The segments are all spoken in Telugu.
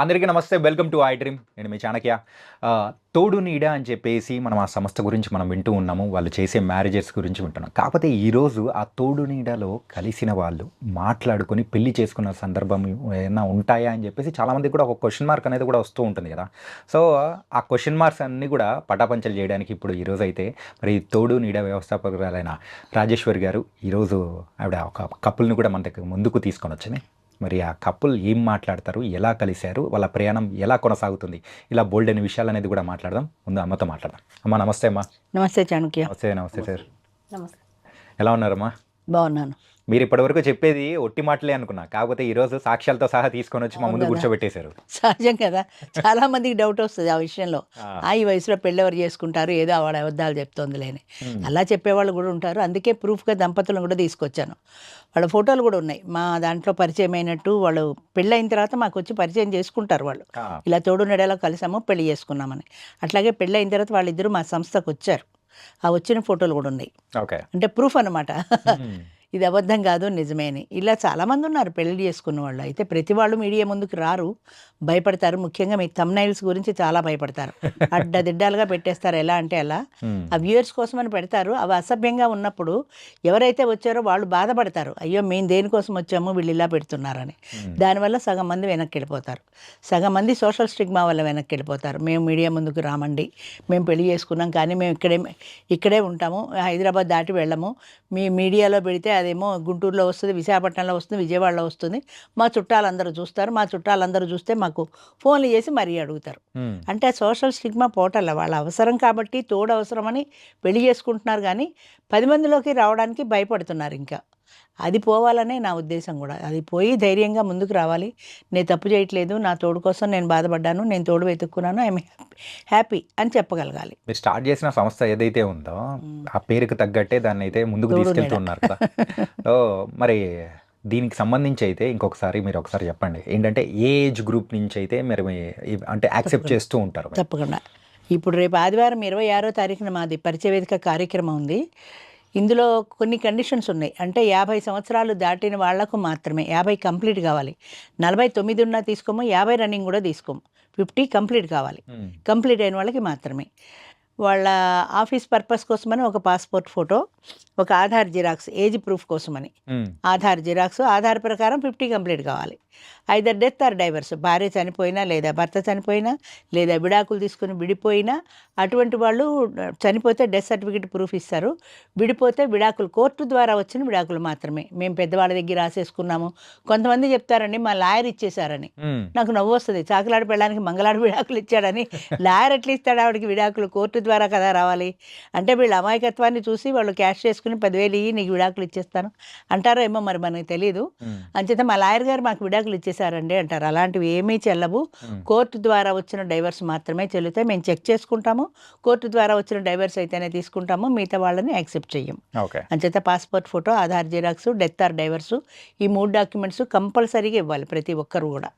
అందరికీ నమస్తే. Welcome to I dream. నేను మీ చాణక్య. తోడు నీడ అని చెప్పేసి మనం ఆ సంస్థ గురించి మనం వింటూ ఉన్నాము. వాళ్ళు చేసే మ్యారేజెస్ గురించి వింటున్నాం. కాకపోతే ఈరోజు ఆ తోడు నీడలో కలిసిన వాళ్ళు మాట్లాడుకొని పెళ్లి చేసుకున్న సందర్భం ఏమైనా ఉంటాయా అని చెప్పేసి చాలామంది కూడా ఒక క్వశ్చన్ మార్క్ అనేది కూడా వస్తూ ఉంటుంది కదా. సో ఆ క్వశ్చన్ మార్క్స్ అన్నీ కూడా పటాపంచలు చేయడానికి ఇప్పుడు ఈరోజు అయితే మరి తోడు నీడ వ్యవస్థాపకురాలైన రాజేశ్వరి గారు ఈరోజు ఆవిడ ఒక కపుల్ని కూడా మన దగ్గర ముందుకు తీసుకొని వచ్చింది. మరి ఆ కపుల్ ఏం మాట్లాడతారు, ఎలా కలిశారు, వాళ్ళ ప్రయాణం ఎలా కొనసాగుతుంది, ఇలా బోల్డ్ అనే విషయాలు అనేది కూడా మాట్లాడదాం. ముందు అమ్మతో మాట్లాడదాం. అమ్మ నమస్తే. అమ్మా నమస్తే చాణక్య. నమస్తే సార్. నమస్తే. ఎలా ఉన్నారమ్మా? బాగున్నాను. మీరు ఇప్పటివరకు చెప్పేది ఒట్టి మాటలే అనుకున్నా, కాకపోతే ఈరోజు సాక్ష్యాలతో సహా తీసుకొని వచ్చి మా ముందు కూర్చోబెట్టేశారు. సహజం కదా, చాలా మందికి డౌట్ వస్తుంది ఆ విషయంలో. ఈ వయసులో పెళ్ళి ఎవరు చేసుకుంటారు, ఏదో ఆవిడ అబద్ధాలు చెప్తోంది లేని అలా చెప్పేవాళ్ళు కూడా ఉంటారు. అందుకే ప్రూఫ్గా దంపతులను కూడా తీసుకొచ్చాను. వాళ్ళ ఫోటోలు కూడా ఉన్నాయి మా దాంట్లో. పరిచయం అయినట్టు వాళ్ళు పెళ్ళైన తర్వాత మాకు వచ్చి పరిచయం చేసుకుంటారు. వాళ్ళు ఇలా తోడు నెడలో కలిసాము, పెళ్లి చేసుకున్నామని. అట్లాగే పెళ్ళైన తర్వాత వాళ్ళిద్దరూ మా సంస్థకు వచ్చారు. ఆ వచ్చిన ఫోటోలు కూడా ఉన్నాయి. అంటే ప్రూఫ్ అనమాట. ఇది అబద్ధం కాదు, నిజమే అని. ఇలా చాలామంది ఉన్నారు పెళ్లి చేసుకున్న వాళ్ళు. అయితే ప్రతి వాళ్ళు మీడియా ముందుకు రారు, భయపడతారు. ముఖ్యంగా మీ థంబ్నైల్స్ గురించి చాలా భయపడతారు. అడ్డదిడ్డాలుగా పెట్టేస్తారు. ఎలా అంటే అలా ఆ వ్యూయర్స్ కోసం అని పెడతారు. అవి అసభ్యంగా ఉన్నప్పుడు ఎవరైతే వచ్చారో వాళ్ళు బాధపడతారు. అయ్యో మేము దేనికోసం వచ్చాము, వీళ్ళు ఇలా పెడుతున్నారని. దానివల్ల సగం మంది వెనక్కి వెళ్ళిపోతారు. సగం మంది సోషల్ స్టిగ్మా వల్ల వెనక్కి వెళ్ళిపోతారు. మేము మీడియా ముందుకు రామండి, మేము పెళ్లి చేసుకున్నాం, కానీ మేము ఇక్కడే ఉంటాము, హైదరాబాద్ దాటి వెళ్ళము. మీ మీడియాలో పెడితే అదేమో గుంటూరులో వస్తుంది, విశాఖపట్నంలో వస్తుంది, విజయవాడలో వస్తుంది. మా చుట్టాలందరూ చూస్తారు. మా చుట్టాలందరూ చూస్తే మాకు ఫోన్లు చేసి మరీ అడుగుతారు. అంటే సోషల్ స్టిగ్మా పోటల్ల. వాళ్ళ అవసరం కాబట్టి, తోడు అవసరమని పెళ్లి చేసుకుంటున్నారు, కానీ 10 మందిలోకి రావడానికి భయపడుతున్నారు. ఇంకా అది పోవాలనే నా ఉద్దేశం కూడా. అది పోయి ధైర్యంగా ముందుకు రావాలి. నేను తప్పు చేయట్లేదు, నా తోడు కోసం నేను బాధపడ్డాను, నేను తోడు వెతుక్కున్నాను, ఐఎమ్ హ్యాపీ అని చెప్పగలగాలి. మీరు స్టార్ట్ చేసిన సంస్థ ఏదైతే ఉందో ఆ పేరుకు తగ్గట్టే దాన్ని అయితే ముందుకు తీసుకెళ్తున్నారు కదా. మరి దీనికి సంబంధించి అయితే ఇంకొకసారి మీరు ఒకసారి చెప్పండి, ఏంటంటే ఏ ఏజ్ గ్రూప్ నుంచి అయితే మీరు అంటే యాక్సెప్ట్ చేస్తూ ఉంటారు? తప్పకుండా. ఇప్పుడు రేపు ఆదివారం 26వ తారీఖున మాది పరిచయ వేదిక కార్యక్రమం ఉంది. ఇందులో కొన్ని కండిషన్స్ ఉన్నాయి. అంటే 50 సంవత్సరాలు దాటిన వాళ్లకు మాత్రమే. 50 కంప్లీట్ కావాలి. 49 ఉన్నా తీసుకోము, 50 రన్నింగ్ కూడా తీసుకోము. 50 కంప్లీట్ కావాలి. కంప్లీట్ అయిన వాళ్ళకి మాత్రమే. వాళ్ళ ఆఫీస్ పర్పస్ కోసమని ఒక పాస్పోర్ట్ ఫోటో, ఒక ఆధార్ జిరాక్స్, ఏజ్ ప్రూఫ్ కోసమని ఆధార్ జిరాక్స్, ఆధార్ ప్రకారం 50 కంప్లీట్ కావాలి. ఐదర్ డెత్ ఆర్ డైవర్స్, భార్య చనిపోయినా లేదా భర్త చనిపోయినా లేదా విడాకులు తీసుకుని విడిపోయినా, అటువంటి వాళ్ళు చనిపోతే డెత్ సర్టిఫికేట్ ప్రూఫ్ ఇస్తారు. విడిపోతే విడాకులు, కోర్టు ద్వారా వచ్చిన విడాకులు మాత్రమే. మేము పెద్దవాళ్ళ దగ్గర రాసేసుకున్నాము. కొంతమంది చెప్తారండి మా లాయర్ ఇచ్చేశారని. నాకు నవ్వు వస్తుంది. చాకులాడి పెళ్ళడానికి మంగళాడు విడాకులు ఇచ్చాడని. లాయర్ ఎట్లా ఇస్తాడు ఆవిడకి విడాకులు? కోర్టు ద్వారా కదా రావాలి. అంటే వీళ్ళ అమాయకత్వాన్ని చూసి వాళ్ళు క్యాష్ చేసుకుని 10,000 ఇయ్యి నీకు విడాకులు ఇచ్చేస్తాను అంటారో ఏమో, మరి మనకు తెలియదు. అంచేత మా లాయర్ గారు మాకు విడాకులు ఇచ్చేసారండి అంటారు. అలాంటివి ఏమీ చెల్లవు. కోర్టు ద్వారా వచ్చిన డైవర్స్ మాత్రమే చెల్లుతాయి. మేము చెక్ చేసుకుంటాము. కోర్టు ద్వారా వచ్చిన డైవర్స్ అయితేనే తీసుకుంటాము, మిగతా వాళ్ళని యాక్సెప్ట్ చెయ్యం. అంచేత passport photo, Aadhaar xerox, death or divorce, ఈ 3 డాక్యుమెంట్స్ కంపల్సరీగా ఇవ్వాలి ప్రతి ఒక్కరు కూడా.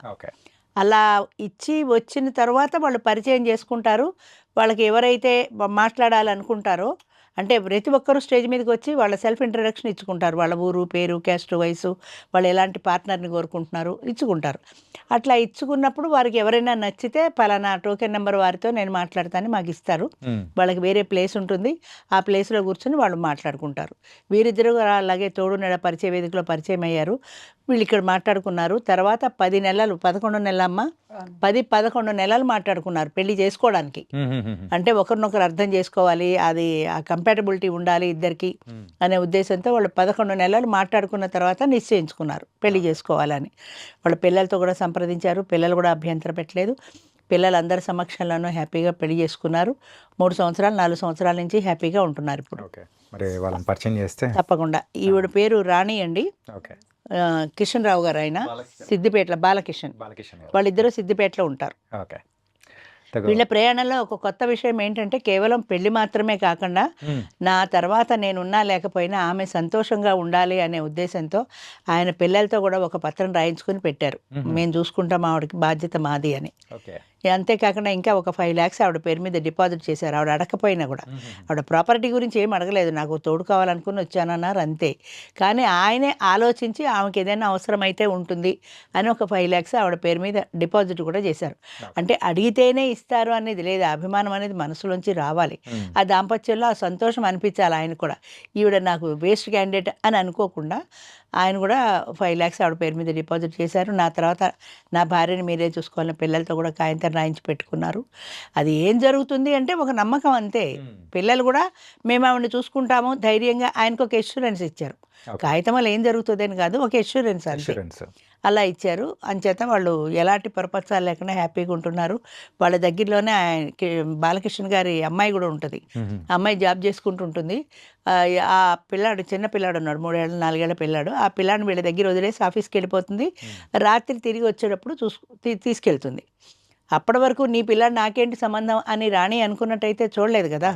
అలా ఇచ్చి వచ్చిన తర్వాత వాళ్ళు పరిచయం చేసుకుంటారు. వాళ్ళకి ఎవరైతే మాట్లాడాలనుకుంటారో, అంటే ప్రతి ఒక్కరు స్టేజ్ మీదకి వచ్చి వాళ్ళ సెల్ఫ్ ఇంట్రడక్షన్ ఇచ్చుకుంటారు. వాళ్ళ ఊరు, పేరు, క్యాస్ట్, వయసు, వాళ్ళు ఎలాంటి పార్ట్నర్ని కోరుకుంటున్నారు ఇచ్చుకుంటారు. అట్లా ఇచ్చుకున్నప్పుడు వారికి ఎవరైనా నచ్చితే పలానా టోకెన్ నెంబర్ వారితో నేను మాట్లాడతానని మాకు ఇస్తారు. వాళ్ళకి వేరే ప్లేస్ ఉంటుంది, ఆ ప్లేస్లో కూర్చొని వాళ్ళు మాట్లాడుకుంటారు. వీరిద్దరు అలాగే తోడు నెల పరిచయ వేదికలో పరిచయం అయ్యారు. వీళ్ళు ఇక్కడ మాట్లాడుకున్నారు. తర్వాత 10 నెలలు, 11 నెలలమ్మ, 10-11 నెలలు మాట్లాడుకున్నారు పెళ్లి చేసుకోవడానికి. అంటే ఒకరినొకరు అర్థం చేసుకోవాలి, అది ఆ కంపాటబిలిటీ ఉండాలి ఇద్దరికి అనే ఉద్దేశంతో వాళ్ళు 11 నెలలు మాట్లాడుకున్న తర్వాత నిశ్చయించుకున్నారు పెళ్లి చేసుకోవాలని. వాళ్ళ పిల్లలతో కూడా సంప్రదించారు. పిల్లలు కూడా అభ్యంతరం పెట్టలేదు. పిల్లలందరి సమక్షంలోనూ హ్యాపీగా పెళ్లి చేసుకున్నారు. 3 సంవత్సరాలు 4 సంవత్సరాల నుంచి హ్యాపీగా ఉంటున్నారు ఇప్పుడు. తప్పకుండా. ఈవిడ పేరు రాణి అండి. కిషన్ రావు గారు, ఆయన సిద్దిపేటలో, బాలకిషన్. వాళ్ళిద్దరూ సిద్దిపేటలో ఉంటారు. వీళ్ళ ప్రయాణంలో ఒక కొత్త విషయం ఏంటంటే, కేవలం పెళ్లి మాత్రమే కాకుండా నా తర్వాత నేనున్నా లేకపోయినా ఆమె సంతోషంగా ఉండాలి అనే ఉద్దేశంతో ఆయన పిల్లలతో కూడా ఒక పత్రం రాయించుకుని పెట్టారు. మేము చూసుకుంటాం, ఆవిడకి బాధ్యత మాది అని. అంతేకాకుండా ఇంకా ఒక 5 lakhs ఆవిడ పేరు మీద డిపాజిట్ చేశారు. ఆవిడ అడగకపోయినా కూడా. ఆవిడ ప్రాపర్టీ గురించి ఏం అడగలేదు. నాకు తోడు కావాలనుకుని వచ్చానన్నారు అంతే. కానీ ఆయనే ఆలోచించి ఆమెకి ఏదైనా అవసరమైతే ఉంటుంది అని ఒక 5 lakhs ఆవిడ పేరు మీద డిపాజిట్ కూడా చేశారు. అంటే అడిగితేనే ఇస్తారు అనేది లేదు. ఆ అభిమానం అనేది మనసులోంచి రావాలి. ఆ దాంపత్యంలో ఆ సంతోషం అనిపించాలి ఆయన కూడా. ఈవిడ నాకు వేస్ట్ క్యాండిడేట్ అని అనుకోకుండా ఆయన కూడా 5 lakhs ఆవిడ పేరు మీద డిపాజిట్ చేశారు. నా తర్వాత నా భార్యని మీరే చూసుకోవాలని పిల్లలతో కూడా కాయంతం రాయించి పెట్టుకున్నారు. అది ఏం జరుగుతుంది అంటే ఒక నమ్మకం అంతే. పిల్లలు కూడా మేము ఆవిడని చూసుకుంటాము ధైర్యంగా, ఆయనకు ఒక ఎష్యూరెన్స్ ఇచ్చారు. కాగితం వల్ల ఏం జరుగుతుంది అని కాదు, ఒక ఎష్యూరెన్స్ అంతే. అలా ఇచ్చారు. అంచేత వాళ్ళు ఎలాంటి పొరపచ్చాలు లేకుండా హ్యాపీగా ఉంటున్నారు. వాళ్ళ దగ్గరలోనే బాలకృష్ణ గారి అమ్మాయి కూడా ఉంటుంది. ఆ అమ్మాయి జాబ్ చేసుకుంటూ ఉంటుంది. ఆ పిల్లాడు చిన్న పిల్లాడు ఉన్నాడు, 3 ఏళ్ళ 4 ఏళ్ళ పిల్లాడు. ఆ పిల్లాడిని వీళ్ళ దగ్గర వదిలేసి ఆఫీస్కి వెళ్ళిపోతుంది. రాత్రి తిరిగి వచ్చేటప్పుడు తీసుకెళ్తుంది. అప్పటి వరకు నీ పిల్లాడు నాకేంటి సంబంధం అని రాణి అనుకున్నట్టయితే చూడలేదు కదా.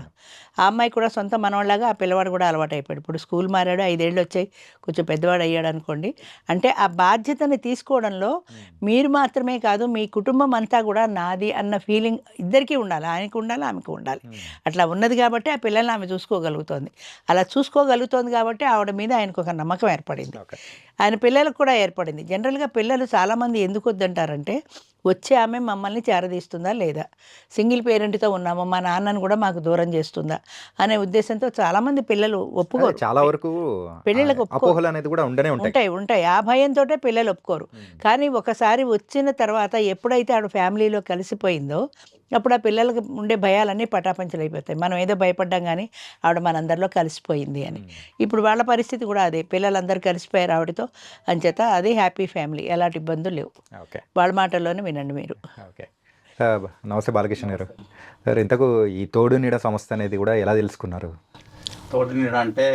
ఆ అమ్మాయి కూడా సొంత మనవాళ్ళగా ఆ పిల్లవాడు కూడా అలవాటు అయిపోయాడు. ఇప్పుడు స్కూల్ మారాడు, 5 ఏళ్ళు వచ్చాయి, కొంచెం పెద్దవాడు అయ్యాడు అనుకోండి. అంటే ఆ బాధ్యతని తీసుకోవడంలో మీరు మాత్రమే కాదు, మీ కుటుంబం అంతా కూడా నాది అన్న ఫీలింగ్ ఇద్దరికీ ఉండాలి. ఆయనకు ఉండాలి, ఆమెకు ఉండాలి. అట్లా ఉన్నది కాబట్టి ఆ పిల్లల్ని ఆమె చూసుకోగలుగుతోంది. అలా చూసుకోగలుగుతోంది కాబట్టి ఆవిడ మీద ఆయనకు ఒక నమ్మకం ఏర్పడింది. ఆయన పిల్లలకు కూడా ఏర్పడింది. జనరల్గా పిల్లలు చాలామంది ఎందుకు వద్దంటారంటే, వచ్చే ఆమె మమ్మల్ని చేరదీస్తుందా లేదా, సింగిల్ పేరెంట్తో ఉన్నాము, మా నాన్నను కూడా మాకు దూరం చేస్తుందా అనే ఉద్దేశంతో చాలామంది పిల్లలు ఒప్పుకోరు. చాలా వరకు పెళ్ళిళ్ళకు అపోహలు అనేది కూడా ఉంటాయి. ఆ భయంతో పిల్లలు ఒప్పుకోరు. కానీ ఒకసారి వచ్చిన తర్వాత ఎప్పుడైతే ఆవిడ ఫ్యామిలీలో కలిసిపోయిందో అప్పుడు ఆ పిల్లలకి ఉండే భయాలన్నీ పటాపంచలు అయిపోతాయి. మనం ఏదో భయపడ్డాం కానీ ఆవిడ మనందరిలో కలిసిపోయింది అని. ఇప్పుడు వాళ్ళ పరిస్థితి కూడా అదే, పిల్లలందరూ కలిసిపోయారు ఆవిడతో. అంచేత అదే హ్యాపీ ఫ్యామిలీ, ఎలాంటి ఇబ్బందులు లేవు. వాళ్ళ మాటల్లోనే వినండి మీరు. నమస్తే బాలకృష్ణ గారు. సార్, ఇంతకు ఈ తోడు నీడ సంస్థ అనేది కూడా ఎలా తెలుసుకున్నారు? తోడు నీడ అంటే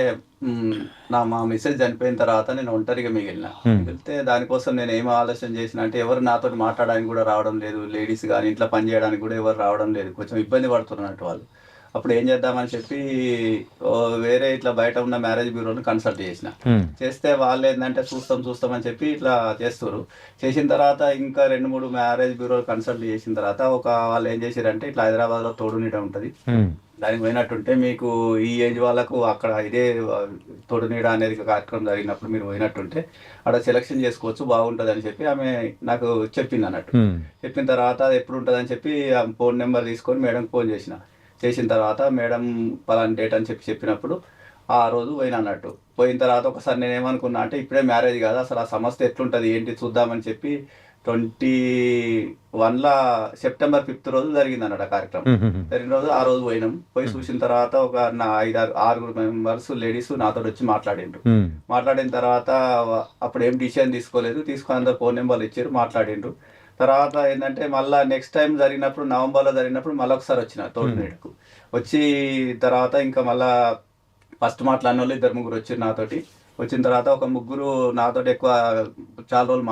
మా మిస్సెస్ చనిపోయిన తర్వాత నేను ఒంటరిగా మిగిలిన. మిగిలితే దానికోసం నేను ఏం ఆలోచన చేసిన అంటే, ఎవరు నాతో మాట్లాడడానికి కూడా రావడం లేదు. లేడీస్ కానీ ఇంట్లో పని చేయడానికి కూడా ఎవరు రావడం లేదు. కొంచెం ఇబ్బంది పడుతున్నట్టు వాళ్ళు. అప్పుడు ఏం చేద్దామని చెప్పి వేరే ఇట్లా బయట ఉన్న మ్యారేజ్ బ్యూరోని కన్సల్ట్ చేసిన. చేస్తే వాళ్ళు ఏంటంటే చూస్తామని చెప్పి ఇట్లా చేస్తారు. చేసిన తర్వాత ఇంకా 2-3 మ్యారేజ్ బ్యూరోలు కన్సల్ట్ చేసిన తర్వాత వాళ్ళు ఏం చేశారంటే, ఇట్లా హైదరాబాద్లో తోడు నీడ ఉంటుంది, దానికి పోయినట్టుంటే మీకు ఈ ఏజ్ వాళ్ళకు అక్కడ ఇదే తోడు నీడ అనేది కార్యక్రమం జరిగినప్పుడు మీరు పోయినట్టుంటే అక్కడ సెలెక్షన్ చేసుకోవచ్చు, బాగుంటుంది అని చెప్పి ఆమె నాకు చెప్పింది అన్నట్టు. చెప్పిన తర్వాత అది ఎప్పుడు ఉంటుంది అని చెప్పి ఆ ఫోన్ నెంబర్ తీసుకొని మేడంకి ఫోన్ చేసిన తర్వాత మేడం పలానా డేట్ అని చెప్పినప్పుడు ఆ రోజు పోయినా అన్నట్టు. పోయిన తర్వాత ఒకసారి నేను ఏమనుకున్నా అంటే, ఇప్పుడే మ్యారేజ్ కాదు, అసలు ఆ సంస్థ ఎట్లుంటుంది ఏంటి చూద్దామని చెప్పి 21 సెప్టెంబర్ 5 రోజు జరిగింది అన్నట్టు ఆ కార్యక్రమం. జరిగిన రోజు ఆ రోజు పోయి చూసిన తర్వాత ఒక 5-6 మెంబర్స్ లేడీస్ నాతో వచ్చి మాట్లాడిన తర్వాత అప్పుడు ఏం డిసిషన్ తీసుకోలేదు. తీసుకుని అందరు ఫోన్ నెంబర్లు ఇచ్చారు, మాట్లాడిండ్రు. తర్వాత ఏంటంటే మళ్ళీ నెక్స్ట్ టైం జరిగినప్పుడు నవంబర్లో జరిగినప్పుడు మళ్ళీ ఒకసారి వచ్చిన తోడు నీడకు. వచ్చి తర్వాత ఇంకా మళ్ళీ ఫస్ట్ మాట్లాడిన వాళ్ళు 2-3 వచ్చారు నాతోటి. వచ్చిన తర్వాత ఒక 3 నాతోటి ఎక్కువ చాలా రోజులు